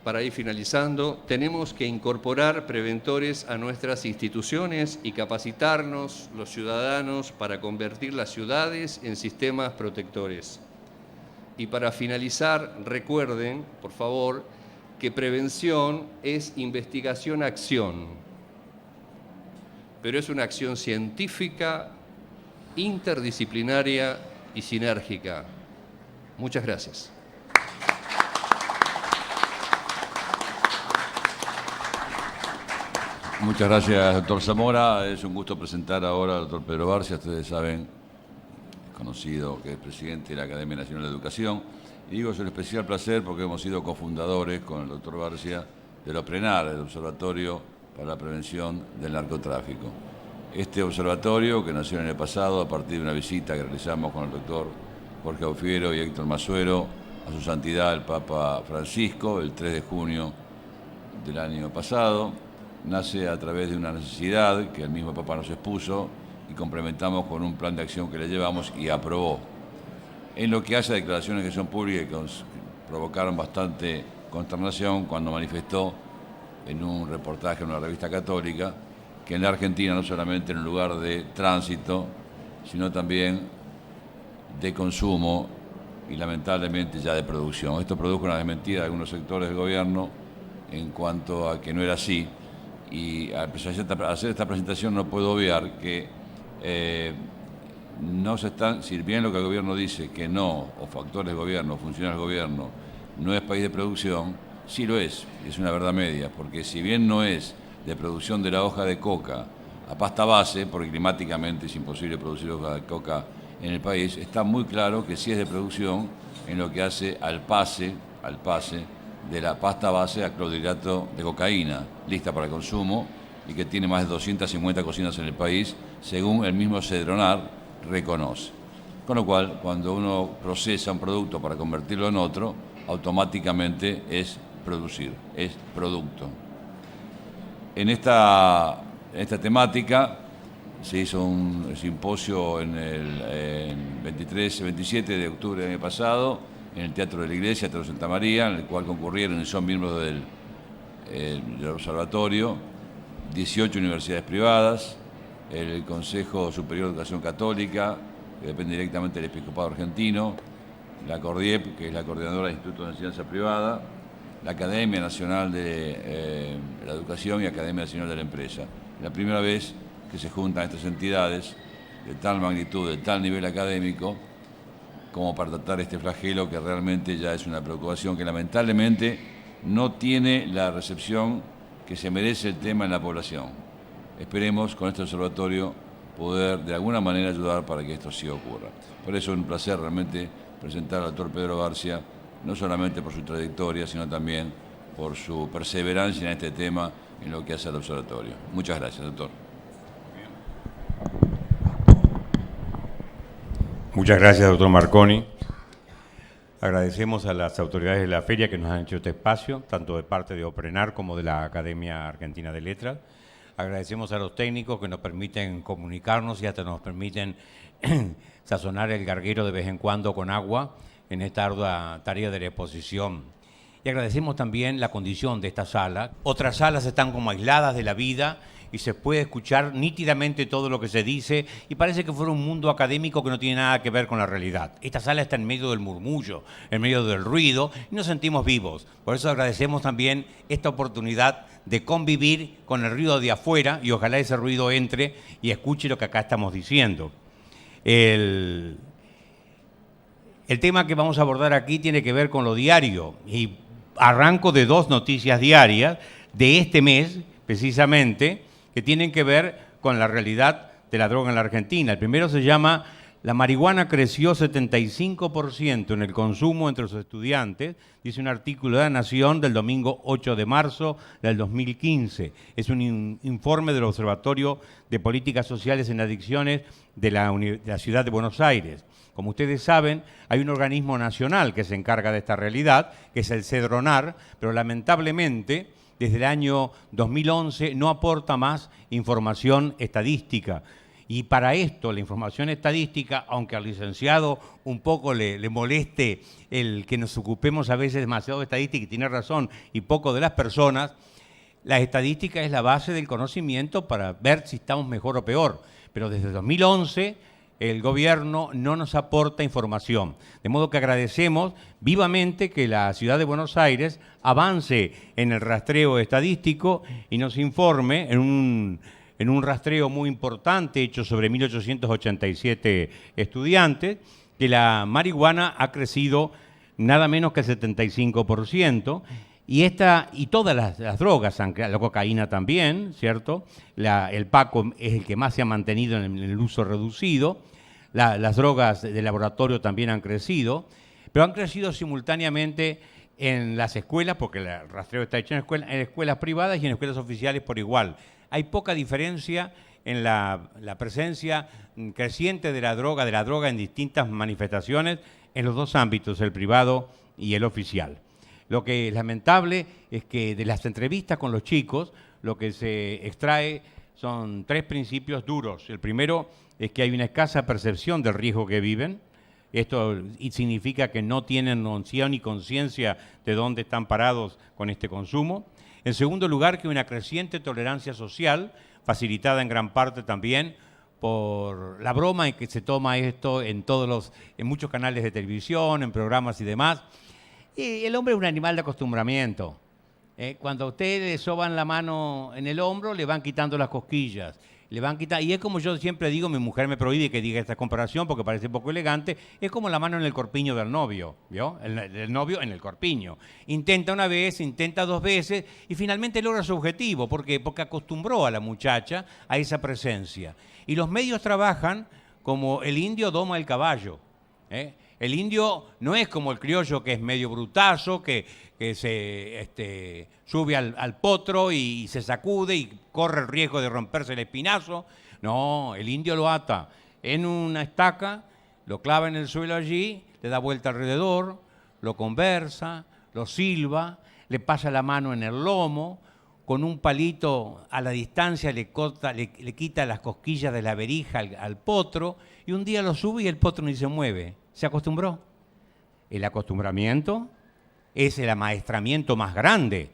para ir finalizando, tenemos que incorporar preventores a nuestras instituciones y capacitarnos los ciudadanos para convertir las ciudades en sistemas protectores. Y para finalizar, recuerden, por favor, que prevención es investigación-acción, pero es una acción científica, interdisciplinaria y sinérgica. Muchas gracias. Muchas gracias, doctor Zamora. Es un gusto presentar ahora al doctor Pedro Barcia. Ustedes saben, conocido que es presidente de la Academia Nacional de Educación. Y digo, es un especial placer porque hemos sido cofundadores con el doctor Barcia del OPRENAR, el Observatorio para la Prevención del Narcotráfico. Este observatorio, que nació en el pasado a partir de una visita que realizamos con el doctor Jorge Aufiero y Héctor Masuero a su santidad el Papa Francisco el 3 de junio del año pasado, nace a través de una necesidad que el mismo Papa nos expuso y complementamos con un plan de acción que le llevamos y aprobó. En lo que hace a declaraciones que son públicas y que provocaron bastante consternación cuando manifestó en un reportaje en una revista católica que en la Argentina no solamente en un lugar de tránsito, sino también de consumo y lamentablemente ya de producción. Esto produjo una desmentida de algunos sectores del gobierno en cuanto a que no era así. Y al hacer esta presentación no puedo obviar que no se están, si bien lo que el gobierno dice que no, o factores del gobierno, o funcionarios del gobierno, no es país de producción, sí lo es una verdad media, porque si bien no es de producción de la hoja de coca a pasta base, porque climáticamente es imposible producir hoja de coca en el país, está muy claro que sí es de producción en lo que hace al pase de la pasta base a clorhidrato de cocaína, lista para el consumo y que tiene más de 250 cocinas en el país, según el mismo Cedronar reconoce. Con lo cual, cuando uno procesa un producto para convertirlo en otro, automáticamente es producir, es producto. En esta temática se hizo un simposio en el 23 y 27 de octubre del año pasado, en el Teatro de la Iglesia, Teatro Santa María, en el cual concurrieron y son miembros del observatorio 18 universidades privadas, el Consejo Superior de Educación Católica, que depende directamente del Episcopado Argentino, la CORDIEP, que es la Coordinadora de Institutos de Enseñanza Privada, la Academia Nacional de la Educación y Academia Nacional de la Empresa. La primera vez que se juntan estas entidades de tal magnitud, de tal nivel académico, como para tratar este flagelo que realmente ya es una preocupación que lamentablemente no tiene la recepción que se merece el tema en la población. Esperemos con este observatorio poder de alguna manera ayudar para que esto sí ocurra. Por eso es un placer realmente presentar al doctor Pedro Barcia, no solamente por su trayectoria, sino también por su perseverancia en este tema, en lo que hace al observatorio. Muchas gracias, doctor. Muchas gracias, doctor Marconi. Agradecemos a las autoridades de la feria que nos han hecho este espacio, tanto de parte de OPRENAR como de la Academia Argentina de Letras. Agradecemos a los técnicos que nos permiten comunicarnos y hasta nos permiten sazonar el garguero de vez en cuando con agua en esta ardua tarea de la exposición. Y agradecemos también la condición de esta sala. Otras salas están como aisladas de la vida y se puede escuchar nítidamente todo lo que se dice y parece que fuera un mundo académico que no tiene nada que ver con la realidad. Esta sala está en medio del murmullo, en medio del ruido y nos sentimos vivos. Por eso agradecemos también esta oportunidad de convivir con el ruido de afuera y ojalá ese ruido entre y escuche lo que acá estamos diciendo. El tema que vamos a abordar aquí tiene que ver con lo diario y arranco de dos noticias diarias de este mes, precisamente, que tienen que ver con la realidad de la droga en la Argentina. El primero se llama La marihuana creció 75% en el consumo entre los estudiantes, dice un artículo de La Nación del domingo 8 de marzo del 2015. Es un informe del Observatorio de Políticas Sociales en Adicciones de la Ciudad de Buenos Aires. Como ustedes saben, hay un organismo nacional que se encarga de esta realidad, que es el Cedronar, pero lamentablemente desde el año 2011 no aporta más información estadística. Y para esto, la información estadística, aunque al licenciado un poco le moleste el que nos ocupemos a veces demasiado de estadística, y tiene razón, y poco de las personas, la estadística es la base del conocimiento para ver si estamos mejor o peor. Pero desde 2011 el gobierno no nos aporta información. De modo que agradecemos vivamente que la ciudad de Buenos Aires avance en el rastreo estadístico y nos informe en un rastreo muy importante hecho sobre 1.887 estudiantes, que la marihuana ha crecido nada menos que el 75%, y todas las drogas, la cocaína también, ¿cierto? El Paco es el que más se ha mantenido en el uso reducido, las drogas de laboratorio también han crecido, pero han crecido simultáneamente en las escuelas, porque el rastreo está hecho en escuelas privadas y en escuelas oficiales por igual. Hay poca diferencia en la presencia creciente de la droga en distintas manifestaciones en los dos ámbitos, el privado y el oficial. Lo que es lamentable es que de las entrevistas con los chicos, lo que se extrae son 3 principios duros. El primero es que hay una escasa percepción del riesgo que viven. Esto significa que no tienen noción ni conciencia de dónde están parados con este consumo. En segundo lugar, que hay una creciente tolerancia social, facilitada en gran parte también por la broma en que se toma esto en muchos canales de televisión, en programas y demás. Y el hombre es un animal de acostumbramiento. Cuando a usted le soban la mano en el hombro, le van quitando las cosquillas. Y es como yo siempre digo, mi mujer me prohíbe que diga esta comparación porque parece poco elegante, es como la mano en el corpiño del novio, ¿vio? El novio en el corpiño. Intenta una vez, intenta 2 veces y finalmente logra su objetivo. ¿Por qué? Porque acostumbró a la muchacha a esa presencia. Y los medios trabajan como el indio doma el caballo, ¿eh? El indio no es como el criollo, que es medio brutazo, que se sube al potro y se sacude y corre el riesgo de romperse el espinazo. No, el indio lo ata en una estaca, lo clava en el suelo allí, le da vuelta alrededor, lo conversa, lo silba, le pasa la mano en el lomo, con un palito a la distancia le quita las cosquillas de la verija al potro, y un día lo sube y el potro ni se mueve. Se acostumbró. El acostumbramiento es el amaestramiento más grande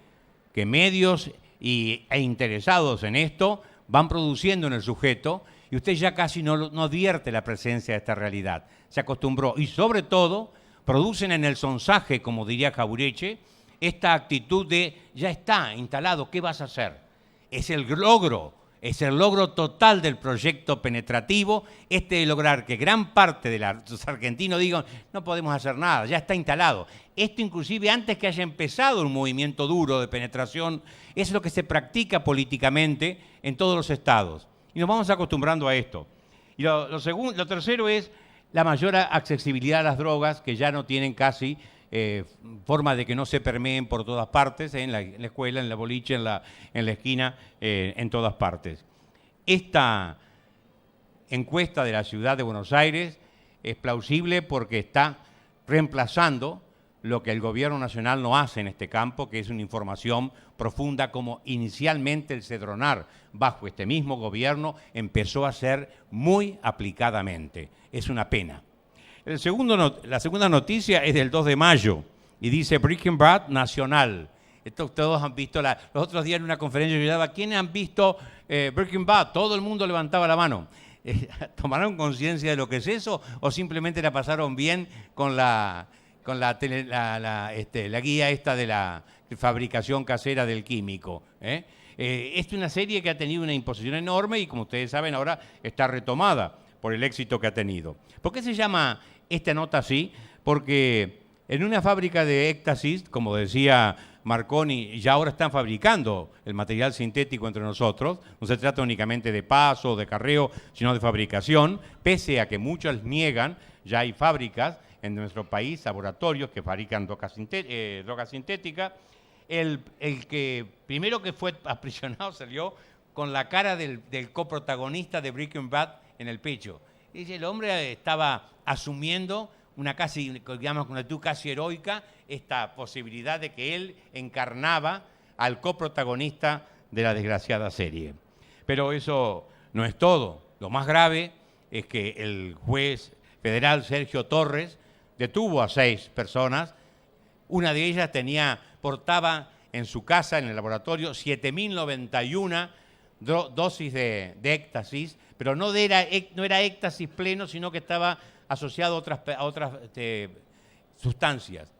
que medios e interesados en esto van produciendo en el sujeto, y usted ya casi no advierte la presencia de esta realidad. Se acostumbró y sobre todo producen en el sonsaje, como diría Jauretche, esta actitud de ya está instalado, ¿qué vas a hacer? Es el logro total del proyecto penetrativo, de lograr que gran parte de los argentinos digan no podemos hacer nada, ya está instalado. Esto inclusive antes que haya empezado un movimiento duro de penetración, es lo que se practica políticamente en todos los estados. Y nos vamos acostumbrando a esto. Y lo tercero es la mayor accesibilidad a las drogas, que ya no tienen casi forma de que no se permeen por todas partes, en la escuela, en la boliche, en la esquina, en todas partes. Esta encuesta de la ciudad de Buenos Aires es plausible porque está reemplazando lo que el gobierno nacional no hace en este campo, que es una información profunda, como inicialmente el Cedronar, bajo este mismo gobierno, empezó a hacer muy aplicadamente. Es una pena. La segunda noticia es del 2 de mayo y dice Breaking Bad Nacional. Esto todos han visto, los otros días en una conferencia yo daba, ¿quiénes han visto Breaking Bad? Todo el mundo levantaba la mano. ¿Tomaron conciencia de lo que es eso o simplemente la pasaron bien con la guía esta de la fabricación casera del químico? Esta es una serie que ha tenido una imposición enorme y, como ustedes saben, ahora está retomada por el éxito que ha tenido. ¿Por qué se llama esta nota así? Porque en una fábrica de éxtasis, como decía Marconi, ya ahora están fabricando el material sintético entre nosotros. No se trata únicamente de paso, de carreo, sino de fabricación. Pese a que muchos niegan, ya hay fábricas en nuestro país, laboratorios que fabrican drogas sintéticas. El que primero que fue aprisionado salió con la cara del coprotagonista de Breaking Bad en el pecho. Y el hombre estaba asumiendo una actitud casi heroica, esta posibilidad de que él encarnaba al coprotagonista de la desgraciada serie. Pero eso no es todo. Lo más grave es que el juez federal Sergio Torres detuvo a 6 personas. Una de ellas portaba en su casa, en el laboratorio, 7.091 dosis de éxtasis, pero no era éxtasis pleno, sino que estaba asociado a otras sustancias.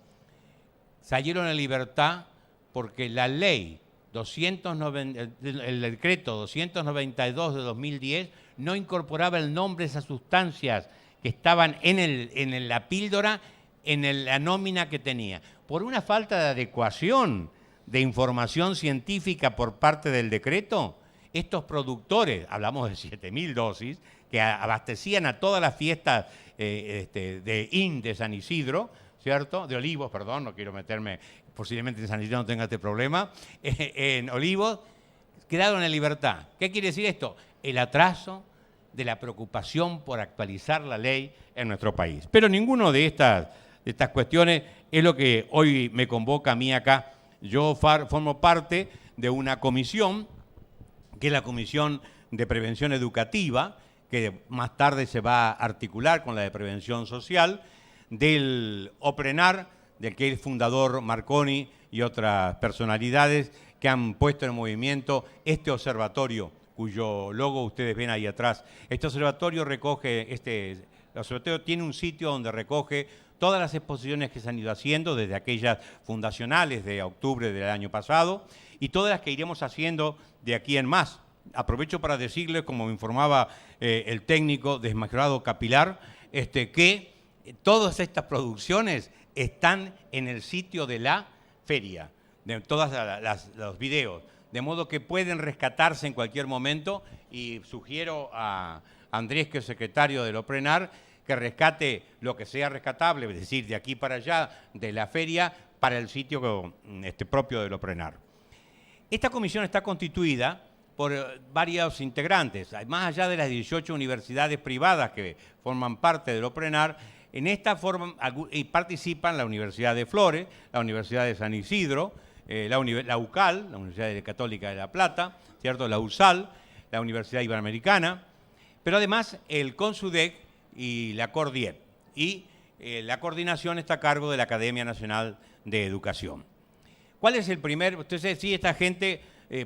Salieron en libertad porque la ley el decreto 292 de 2010 no incorporaba el nombre de esas sustancias que estaban en la píldora, en la nómina que tenía. Por una falta de adecuación de información científica por parte del decreto, estos productores, hablamos de 7.000 dosis, que abastecían a todas las fiestas de San Isidro, ¿cierto? De Olivos, perdón, no quiero meterme, posiblemente en San Isidro no tenga este problema, en Olivos, quedaron en libertad. ¿Qué quiere decir esto? El atraso de la preocupación por actualizar la ley en nuestro país. Pero ninguno de estas cuestiones es lo que hoy me convoca a mí acá. Yo formo parte de una comisión, que es la Comisión de Prevención Educativa, que más tarde se va a articular con la de Prevención Social, del OPRENAR, del que es fundador Marconi y otras personalidades que han puesto en movimiento este observatorio, cuyo logo ustedes ven ahí atrás. Este observatorio el observatorio tiene un sitio donde recoge todas las exposiciones que se han ido haciendo, desde aquellas fundacionales de octubre del año pasado, y todas las que iremos haciendo de aquí en más. Aprovecho para decirles, como me informaba el técnico desmejorado capilar, que todas estas producciones están en el sitio de la feria, de todos los videos, de modo que pueden rescatarse en cualquier momento, y sugiero a Andrés, que es secretario del OPRENAR, que rescate lo que sea rescatable, es decir, de aquí para allá, de la feria, para el sitio propio del OPRENAR. Esta comisión está constituida por varios integrantes, más allá de las 18 universidades privadas que forman parte del OPRENAR. En esta forma participan la Universidad de Flores, la Universidad de San Isidro, la UCAL, la Universidad Católica de La Plata, ¿cierto? La USAL, la Universidad Iberoamericana, pero además el CONSUDEC y la CORDIEP. Y la coordinación está a cargo de la Academia Nacional de Educación. ¿Cuál es el primer? Entonces, sí, esta gente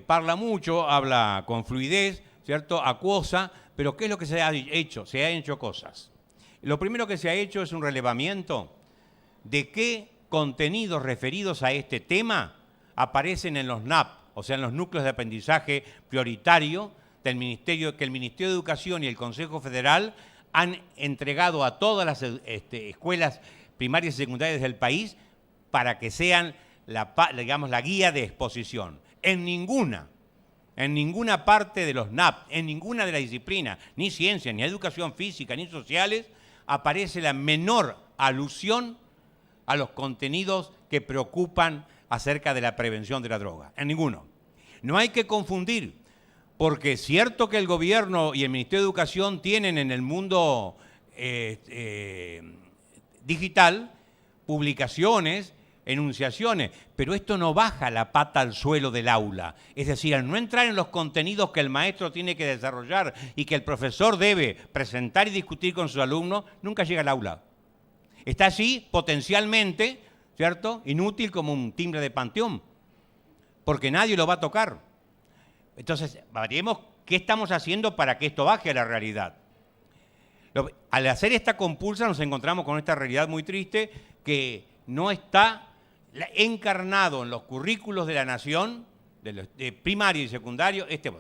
habla mucho, habla con fluidez, ¿cierto? Acuosa, pero ¿qué es lo que se ha hecho? Se han hecho cosas. Lo primero que se ha hecho es un relevamiento de qué contenidos referidos a este tema aparecen en los NAP, o sea, en los núcleos de aprendizaje prioritario del Ministerio, que el Ministerio de Educación y el Consejo Federal han entregado a todas las escuelas primarias y secundarias del país para que sean la guía de exposición. En ninguna parte de los NAP, en ninguna de las disciplinas, ni ciencia, ni educación física, ni sociales, aparece la menor alusión a los contenidos que preocupan acerca de la prevención de la droga. En ninguno. No hay que confundir, porque es cierto que el gobierno y el Ministerio de Educación tienen en el mundo digital publicaciones, enunciaciones, pero esto no baja la pata al suelo del aula. Es decir, al no entrar en los contenidos que el maestro tiene que desarrollar y que el profesor debe presentar y discutir con sus alumnos, nunca llega al aula. Está allí potencialmente, ¿cierto?, inútil como un timbre de panteón, porque nadie lo va a tocar. Entonces, veremos qué estamos haciendo para que esto baje a la realidad. Al hacer esta compulsa nos encontramos con esta realidad muy triste que no está encarnado en los currículos de la nación, de primario y secundario, este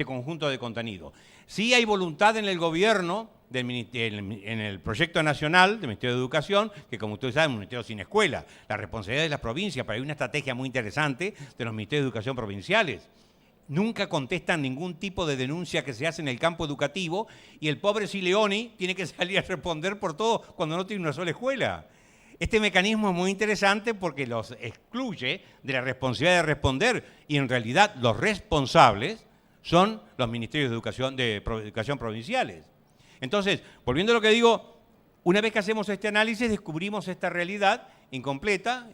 conjunto de contenido. Sí hay voluntad en el gobierno, en el proyecto nacional del Ministerio de Educación, que como ustedes saben, es un ministerio sin escuela, la responsabilidad de las provincias, pero hay una estrategia muy interesante de los ministerios de educación provinciales. Nunca contestan ningún tipo de denuncia que se hace en el campo educativo y el pobre Sileoni tiene que salir a responder por todo cuando no tiene una sola escuela. Este mecanismo es muy interesante porque los excluye de la responsabilidad de responder y en realidad los responsables son los ministerios de educación provinciales. Entonces, volviendo a lo que digo, una vez que hacemos este análisis descubrimos esta realidad incompleta,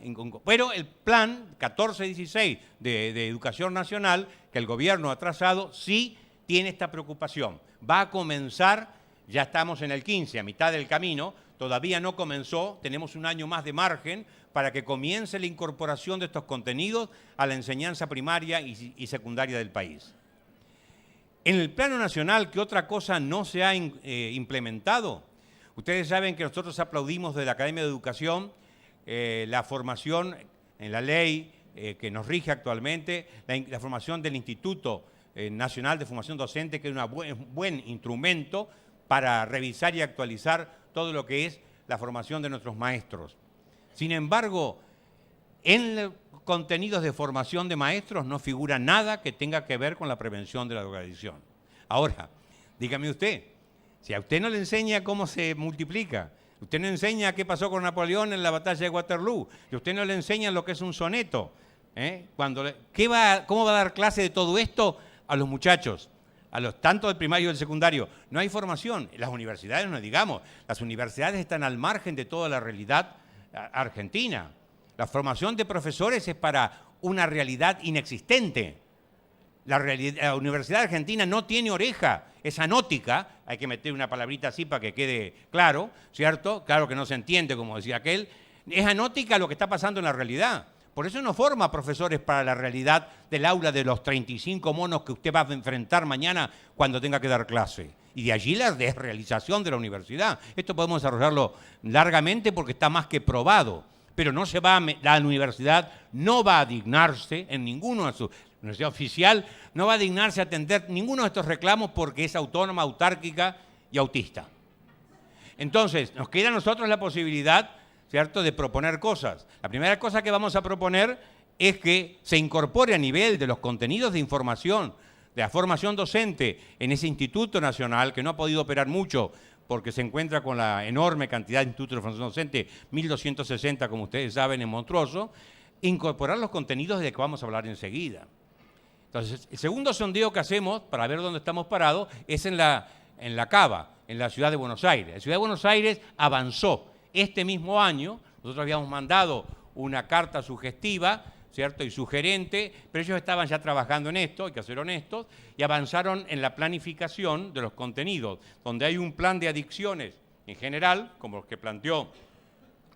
pero el plan 14-16 de Educación Nacional que el gobierno ha trazado sí tiene esta preocupación. Va a comenzar, ya estamos en el 15, a mitad del camino, todavía no comenzó, tenemos un año más de margen para que comience la incorporación de estos contenidos a la enseñanza primaria y secundaria del país. En el plano nacional, ¿qué otra cosa no se ha implementado? Ustedes saben que nosotros aplaudimos de la Academia de Educación la formación en la ley que nos rige actualmente, la formación del Instituto Nacional de Formación Docente, que es un buen instrumento para revisar y actualizar todo lo que es la formación de nuestros maestros. Sin embargo, en los contenidos de formación de maestros no figura nada que tenga que ver con la prevención de la drogadicción. Ahora, dígame usted, si a usted no le enseña cómo se multiplica, usted no enseña qué pasó con Napoleón en la batalla de Waterloo, si usted no le enseña lo que es un soneto, ¿cómo va a dar clase de todo esto a los muchachos? Tanto del primario y del secundario. No hay formación. Las universidades, no digamos, las universidades están al margen de toda la realidad argentina. La formación de profesores es para una realidad inexistente. La Universidad Argentina no tiene oreja, es anótica, hay que meter una palabrita así para que quede claro, ¿cierto? Claro que no se entiende, como decía aquel. Es anótica lo que está pasando en la realidad. Por eso no forma profesores para la realidad del aula de los 35 monos que usted va a enfrentar mañana cuando tenga que dar clase. Y de allí la desrealización de la universidad. Esto podemos desarrollarlo largamente porque está más que probado. Pero la universidad no va a dignarse en ninguno de sus... La universidad oficial no va a dignarse a atender ninguno de estos reclamos porque es autónoma, autárquica y autista. Entonces, nos queda a nosotros la posibilidad, ¿cierto?, de proponer cosas. La primera cosa que vamos a proponer es que se incorpore a nivel de los contenidos de información, de la formación docente en ese Instituto Nacional, que no ha podido operar mucho porque se encuentra con la enorme cantidad de institutos de formación docente, 1.260, como ustedes saben, en Monstruoso, incorporar los contenidos de los que vamos a hablar enseguida. Entonces, el segundo sondeo que hacemos para ver dónde estamos parados es en la Cava, en la ciudad de Buenos Aires. La ciudad de Buenos Aires avanzó. Este mismo año, nosotros habíamos mandado una carta sugestiva, ¿cierto?, y sugerente, pero ellos estaban ya trabajando en esto, hay que ser honestos, y avanzaron en la planificación de los contenidos, donde hay un plan de adicciones en general, como los que planteó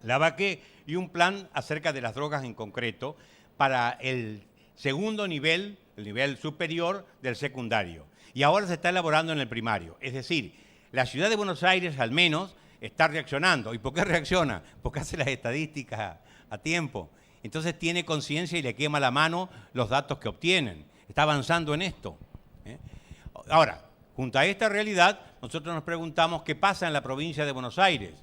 Lavaque, y un plan acerca de las drogas en concreto para el segundo nivel, el nivel superior del secundario. Y ahora se está elaborando en el primario. Es decir, la ciudad de Buenos Aires al menos está reaccionando. ¿Y por qué reacciona? Porque hace las estadísticas a tiempo. Entonces tiene conciencia y le quema la mano los datos que obtienen. Está avanzando en esto. Ahora, junto a esta realidad, nosotros nos preguntamos qué pasa en la provincia de Buenos Aires.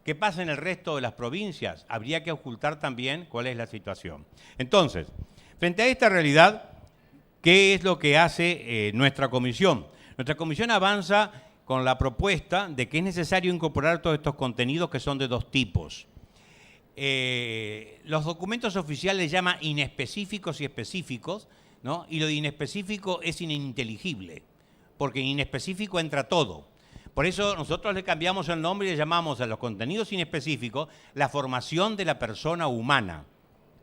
¿Qué pasa en el resto de las provincias? Habría que ocultar también cuál es la situación. Entonces, frente a esta realidad, ¿qué es lo que hace nuestra comisión? Nuestra comisión avanza con la propuesta de que es necesario incorporar todos estos contenidos que son de dos tipos. Los documentos oficiales llaman inespecíficos y específicos, ¿no? Y lo de inespecífico es ininteligible, porque en inespecífico entra todo. Por eso nosotros le cambiamos el nombre y le llamamos a los contenidos inespecíficos la formación de la persona humana.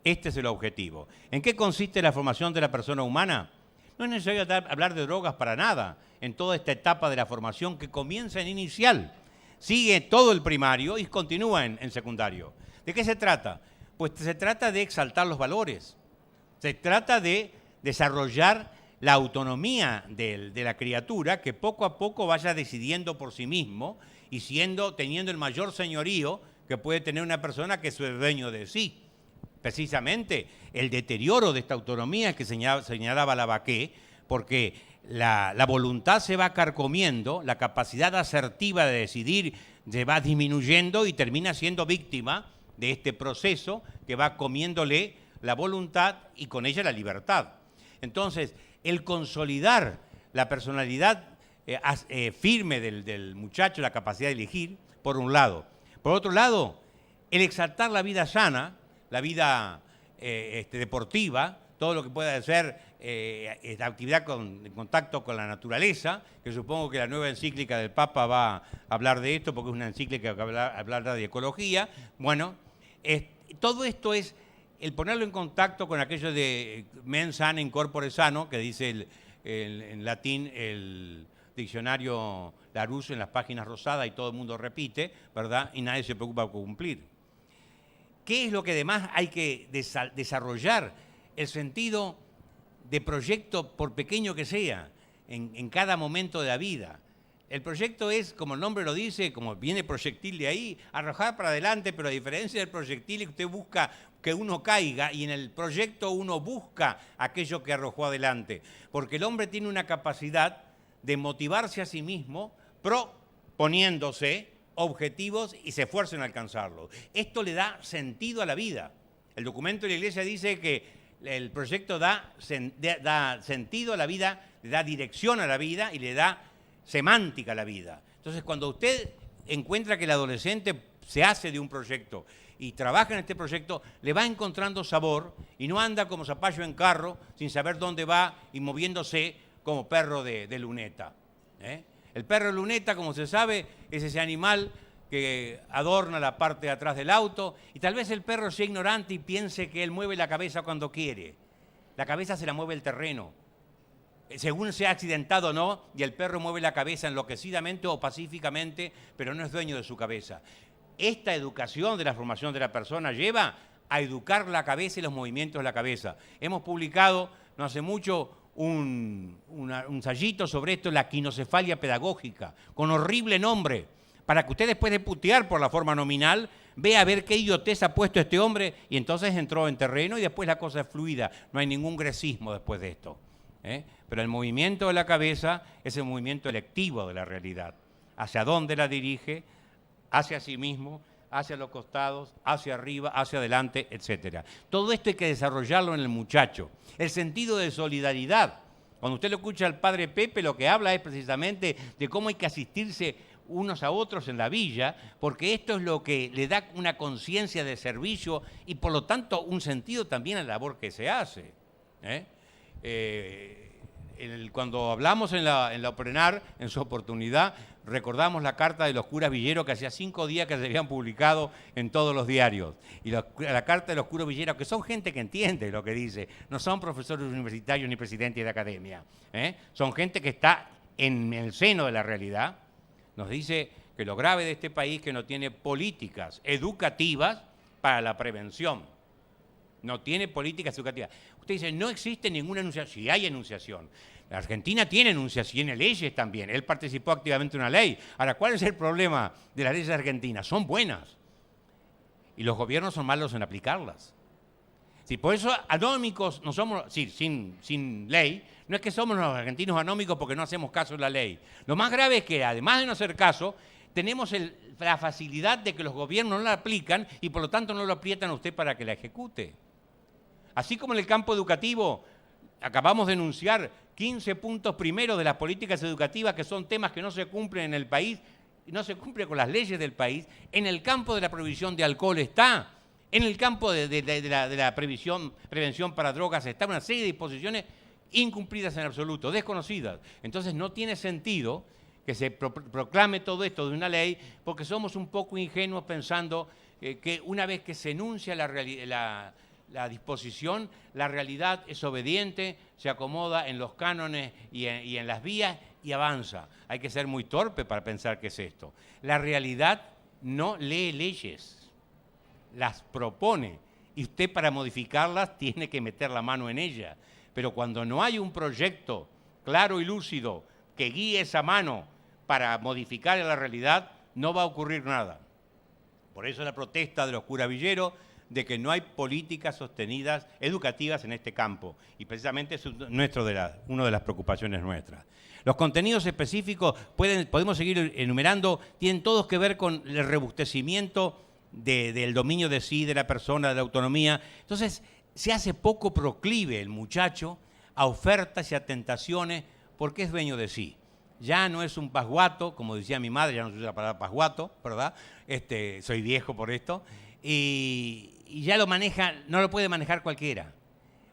Este es el objetivo. ¿En qué consiste la formación de la persona humana? No es necesario hablar de drogas para nada en toda esta etapa de la formación que comienza en inicial, sigue todo el primario y continúa en secundario. ¿De qué se trata? Pues se trata de exaltar los valores, se trata de desarrollar la autonomía de la criatura que poco a poco vaya decidiendo por sí mismo y teniendo el mayor señorío que puede tener una persona que es el dueño de sí. Precisamente el deterioro de esta autonomía que señalaba Lavaque, porque la voluntad se va carcomiendo, la capacidad asertiva de decidir se va disminuyendo y termina siendo víctima de este proceso que va comiéndole la voluntad y con ella la libertad. Entonces, el consolidar la personalidad firme del muchacho, la capacidad de elegir, por un lado. Por otro lado, el exaltar la vida sana, la vida deportiva, todo lo que pueda ser actividad en contacto con la naturaleza, que supongo que la nueva encíclica del Papa va a hablar de esto, porque es una encíclica que hablará de ecología. Bueno, todo esto es el ponerlo en contacto con aquello de mens sana in corpore sano, que dice en latín el diccionario Larousse en las páginas rosadas y todo el mundo repite, ¿verdad? Y nadie se preocupa por cumplir. ¿Qué es lo que además hay que desarrollar? El sentido de proyecto, por pequeño que sea, en cada momento de la vida. El proyecto es, como el nombre lo dice, como viene proyectil de ahí, arrojar para adelante, pero a diferencia del proyectil, usted busca que uno caiga y en el proyecto uno busca aquello que arrojó adelante. Porque el hombre tiene una capacidad de motivarse a sí mismo proponiéndose objetivos y se esfuerza en alcanzarlos. Esto le da sentido a la vida. El documento de la Iglesia dice que el proyecto da sentido a la vida, le da dirección a la vida y le da semántica a la vida. Entonces, cuando usted encuentra que el adolescente se hace de un proyecto y trabaja en este proyecto, le va encontrando sabor y no anda como zapallo en carro sin saber dónde va y moviéndose como perro de luneta. El perro de luneta, como se sabe, es ese animal que adorna la parte de atrás del auto y tal vez el perro sea ignorante y piense que él mueve la cabeza cuando quiere. La cabeza se la mueve el terreno, según sea accidentado o no, y el perro mueve la cabeza enloquecidamente o pacíficamente, pero no es dueño de su cabeza. Esta educación de la formación de la persona lleva a educar la cabeza y los movimientos de la cabeza. Hemos publicado no hace mucho un ensayito sobre esto, la quinocefalia pedagógica, con horrible nombre, para que usted después de putear por la forma nominal, vea a ver qué idiotez ha puesto este hombre y entonces entró en terreno y después la cosa es fluida, no hay ningún gresismo después de esto. Pero el movimiento de la cabeza es el movimiento electivo de la realidad. Hacia dónde la dirige, hacia sí mismo, hacia los costados, hacia arriba, hacia adelante, etc. Todo esto hay que desarrollarlo en el muchacho. El sentido de solidaridad. Cuando usted lo escucha al padre Pepe, lo que habla es precisamente de cómo hay que asistirse unos a otros en la villa, porque esto es lo que le da una conciencia de servicio y por lo tanto un sentido también a la labor que se hace. Cuando hablamos en la OPRENAR, en su oportunidad, recordamos la carta de los curas Villeros que hacía 5 días que se habían publicado en todos los diarios. Y la carta de los curas Villeros, que son gente que entiende lo que dice, no son profesores universitarios ni presidentes de academia, son gente que está en el seno de la realidad, nos dice que lo grave de este país es que no tiene políticas educativas para la prevención. No tiene políticas educativas. Usted dice, no existe ninguna enunciación. Sí hay enunciación. La Argentina tiene enunciación, tiene leyes también. Él participó activamente en una ley. Ahora, ¿cuál es el problema de las leyes argentinas? Son buenas. Y los gobiernos son malos en aplicarlas. Sí, por eso anómicos no somos, sí, sin ley, no es que somos los argentinos anómicos porque no hacemos caso de la ley. Lo más grave es que, además de no hacer caso, tenemos la facilidad de que los gobiernos no la aplican y por lo tanto no lo aprietan a usted para que la ejecute. Así como en el campo educativo, acabamos de enunciar 15 puntos primeros de las políticas educativas que son temas que no se cumplen en el país, y no se cumple con las leyes del país, en el campo de la prohibición de alcohol está, en el campo de la prevención para drogas está una serie de disposiciones incumplidas en absoluto, desconocidas. Entonces no tiene sentido que se proclame todo esto de una ley porque somos un poco ingenuos pensando que una vez que se enuncia la disposición, la realidad es obediente, se acomoda en los cánones y en las vías y avanza. Hay que ser muy torpe para pensar que es esto. La realidad no lee leyes, las propone y usted para modificarlas tiene que meter la mano en ellas. Pero cuando no hay un proyecto claro y lúcido que guíe esa mano para modificar la realidad, no va a ocurrir nada. Por eso la protesta de los curas Villeros de que no hay políticas sostenidas educativas en este campo. Y precisamente es una de las preocupaciones nuestras. Los contenidos específicos, podemos seguir enumerando, tienen todos que ver con el robustecimiento del dominio de sí, de la persona, de la autonomía. Entonces, se hace poco proclive el muchacho a ofertas y a tentaciones porque es dueño de sí. Ya no es un pasguato, como decía mi madre, ya no se usa la palabra pasguato, ¿verdad? Soy viejo por esto. Y ya lo maneja, no lo puede manejar cualquiera,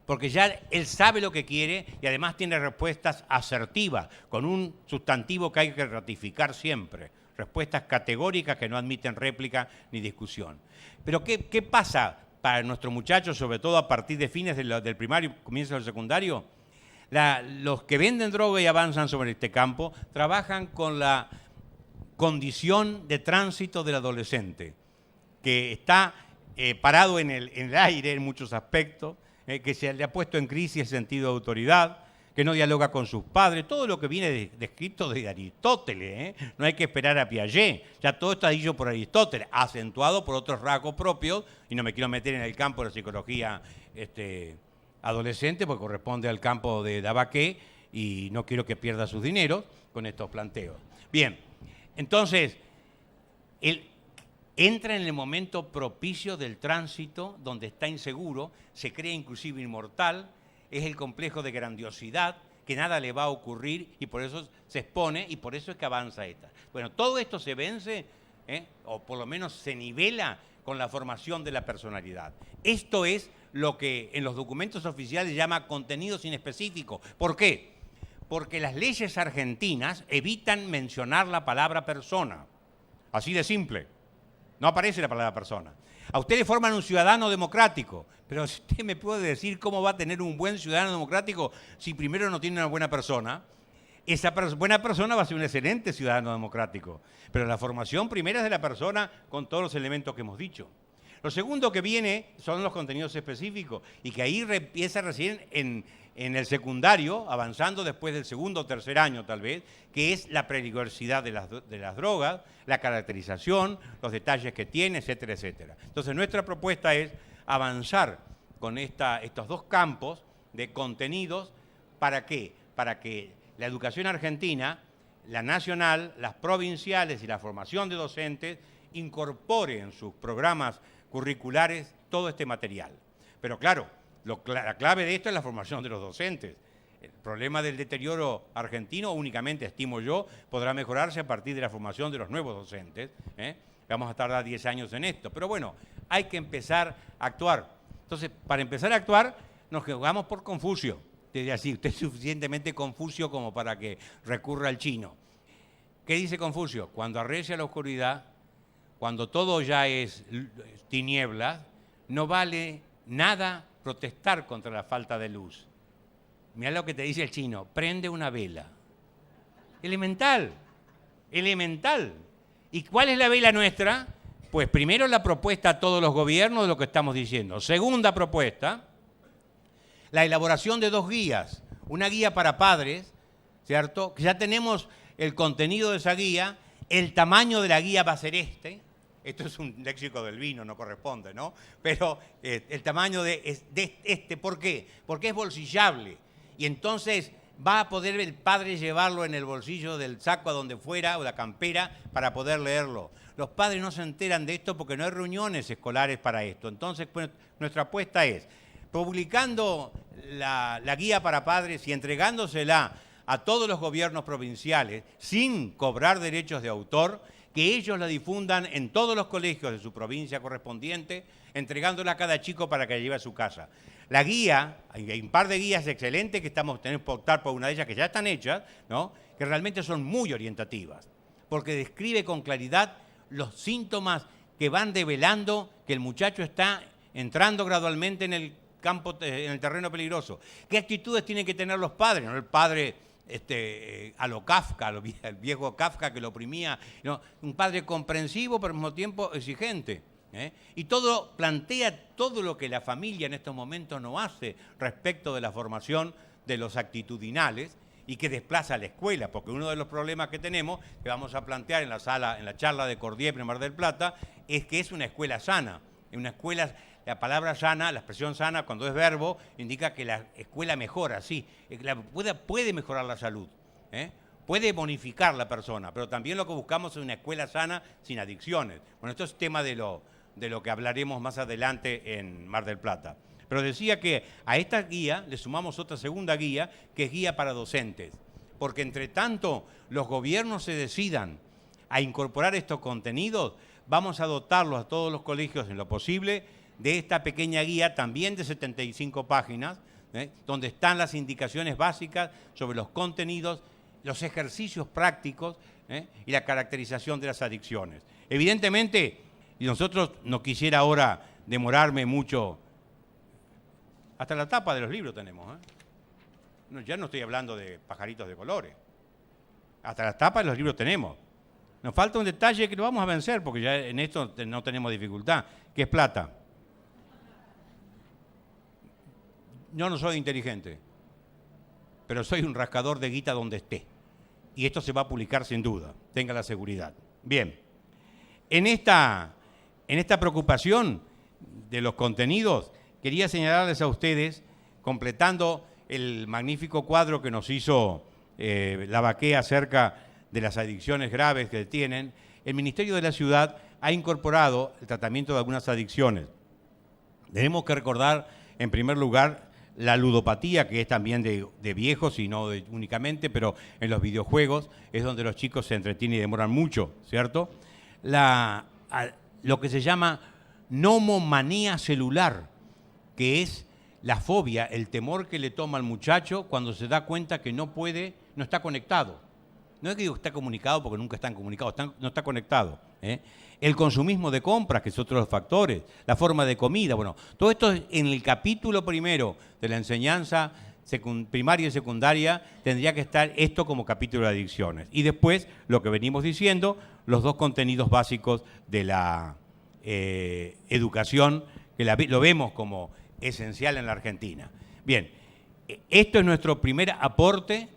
porque ya él sabe lo que quiere y además tiene respuestas asertivas, con un sustantivo que hay que ratificar siempre, respuestas categóricas que no admiten réplica ni discusión. Pero ¿qué pasa para nuestros muchachos, sobre todo a partir de fines del primario y comienzo del secundario? Los que venden droga y avanzan sobre este campo trabajan con la condición de tránsito del adolescente, que está parado en el aire en muchos aspectos, que se le ha puesto en crisis el sentido de autoridad, que no dialoga con sus padres, todo lo que viene descrito de Aristóteles, no hay que esperar a Piaget, ya todo está dicho por Aristóteles, acentuado por otros rasgos propios, y no me quiero meter en el campo de la psicología adolescente, porque corresponde al campo de Dabaqué, y no quiero que pierda sus dineros con estos planteos. Bien, entonces, él entra en el momento propicio del tránsito, donde está inseguro, se cree inclusive inmortal, es el complejo de grandiosidad, que nada le va a ocurrir y por eso se expone y por eso es que avanza esta. Bueno, todo esto se vence, o por lo menos se nivela con la formación de la personalidad. Esto es lo que en los documentos oficiales se llama contenidos inespecíficos. ¿Por qué? Porque las leyes argentinas evitan mencionar la palabra persona. Así de simple. No aparece la palabra persona. A usted le forman un ciudadano democrático, pero usted me puede decir cómo va a tener un buen ciudadano democrático si primero no tiene una buena persona. Esa buena persona va a ser un excelente ciudadano democrático, pero la formación primera es de la persona con todos los elementos que hemos dicho. Lo segundo que viene son los contenidos específicos y que ahí empieza recién en el secundario, avanzando después del segundo o tercer año tal vez, que es la peligrosidad de las drogas, la caracterización, los detalles que tiene, etcétera, etcétera. Entonces nuestra propuesta es avanzar con estos dos campos de contenidos. ¿Para qué? Para que la educación argentina, la nacional, las provinciales y la formación de docentes incorpore en sus programas curriculares todo este material. Pero claro, la clave de esto es la formación de los docentes. El problema del deterioro argentino únicamente, estimo yo, podrá mejorarse a partir de la formación de los nuevos docentes. Vamos a tardar 10 años en esto. Pero bueno, hay que empezar a actuar. Entonces, para empezar a actuar, nos jugamos por Confucio. Desde así, usted es suficientemente Confucio como para que recurra al chino. ¿Qué dice Confucio? Cuando arrecia la oscuridad, cuando todo ya es tinieblas, no vale nada protestar contra la falta de luz. Mirá lo que te dice el chino, prende una vela. Elemental, elemental. ¿Y cuál es la vela nuestra? Pues primero la propuesta a todos los gobiernos de lo que estamos diciendo. Segunda propuesta, la elaboración de 2 guías. Una guía para padres, ¿cierto? Que ya tenemos el contenido de esa guía, el tamaño de la guía va a ser este. Esto es un léxico del vino, no corresponde, ¿no? Pero el tamaño de este, ¿por qué? Porque es bolsillable. Y entonces va a poder el padre llevarlo en el bolsillo del saco a donde fuera, o la campera, para poder leerlo. Los padres no se enteran de esto porque no hay reuniones escolares para esto. Entonces, pues, nuestra apuesta es, publicando la guía para padres y entregándosela a todos los gobiernos provinciales, sin cobrar derechos de autor, que ellos la difundan en todos los colegios de su provincia correspondiente, entregándola a cada chico para que la lleve a su casa. La guía, hay un par de guías excelentes que tenemos que optar por una de ellas que ya están hechas, ¿no? Que realmente son muy orientativas, porque describe con claridad los síntomas que van develando que el muchacho está entrando gradualmente en el campo, en el terreno peligroso. ¿Qué actitudes tienen que tener los padres? ¿No? El padre a lo Kafka, el viejo Kafka que lo oprimía, ¿no? Un padre comprensivo pero al mismo tiempo exigente. Y todo plantea todo lo que la familia en estos momentos no hace respecto de la formación de los actitudinales y que desplaza a la escuela, porque uno de los problemas que tenemos, que vamos a plantear en la charla de Cordier en Mar del Plata, es que es una escuela sana. Una escuela, la palabra sana, la expresión sana, cuando es verbo, indica que la escuela mejora, sí, puede mejorar la salud, puede bonificar la persona, pero también lo que buscamos es una escuela sana sin adicciones. Bueno, esto es tema de lo que hablaremos más adelante en Mar del Plata. Pero decía que a esta guía le sumamos otra segunda guía, que es guía para docentes, porque entre tanto los gobiernos se decidan a incorporar estos contenidos, vamos a dotarlos a todos los colegios en lo posible de esta pequeña guía, también de 75 páginas, donde están las indicaciones básicas sobre los contenidos, los ejercicios prácticos y la caracterización de las adicciones. Evidentemente, y nosotros no quisiera ahora demorarme mucho, hasta la tapa de los libros tenemos, ya no estoy hablando de pajaritos de colores. Hasta las tapas de los libros tenemos. Nos falta un detalle que lo vamos a vencer, porque ya en esto no tenemos dificultad, que es plata. Yo no soy inteligente, pero soy un rascador de guita donde esté. Y esto se va a publicar sin duda, tenga la seguridad. Bien, en esta preocupación de los contenidos, quería señalarles a ustedes, completando el magnífico cuadro que nos hizo Lavaqué acerca de las adicciones graves que tienen, el Ministerio de la Ciudad ha incorporado el tratamiento de algunas adicciones. Tenemos que recordar, en primer lugar, la ludopatía, que es también de viejos y no únicamente, pero en los videojuegos es donde los chicos se entretienen y demoran mucho, ¿cierto? Lo que se llama nomomanía celular, que es la fobia, el temor que le toma al muchacho cuando se da cuenta que no está conectado. No es que digo que está comunicado porque nunca están comunicados, no está conectado. El consumismo de compras, que es otro de los factores, la forma de comida. Bueno, todo esto en el capítulo primero de la enseñanza primaria y secundaria tendría que estar esto como capítulo de adicciones. Y después, lo que venimos diciendo, los dos contenidos básicos de la educación, que lo vemos como esencial en la Argentina. Bien, esto es nuestro primer aporte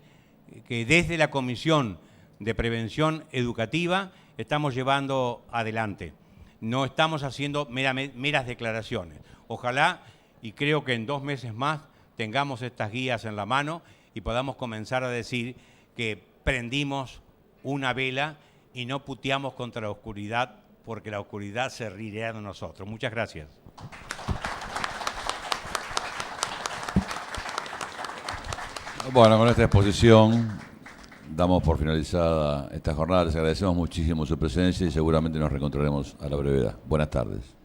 que desde la Comisión de Prevención Educativa estamos llevando adelante. No estamos haciendo meras declaraciones. Ojalá, y creo que en 2 meses más, tengamos estas guías en la mano y podamos comenzar a decir que prendimos una vela y no puteamos contra la oscuridad, porque la oscuridad se rirá de nosotros. Muchas gracias. Bueno, con esta exposición damos por finalizada esta jornada. Les agradecemos muchísimo su presencia y seguramente nos reencontraremos a la brevedad. Buenas tardes.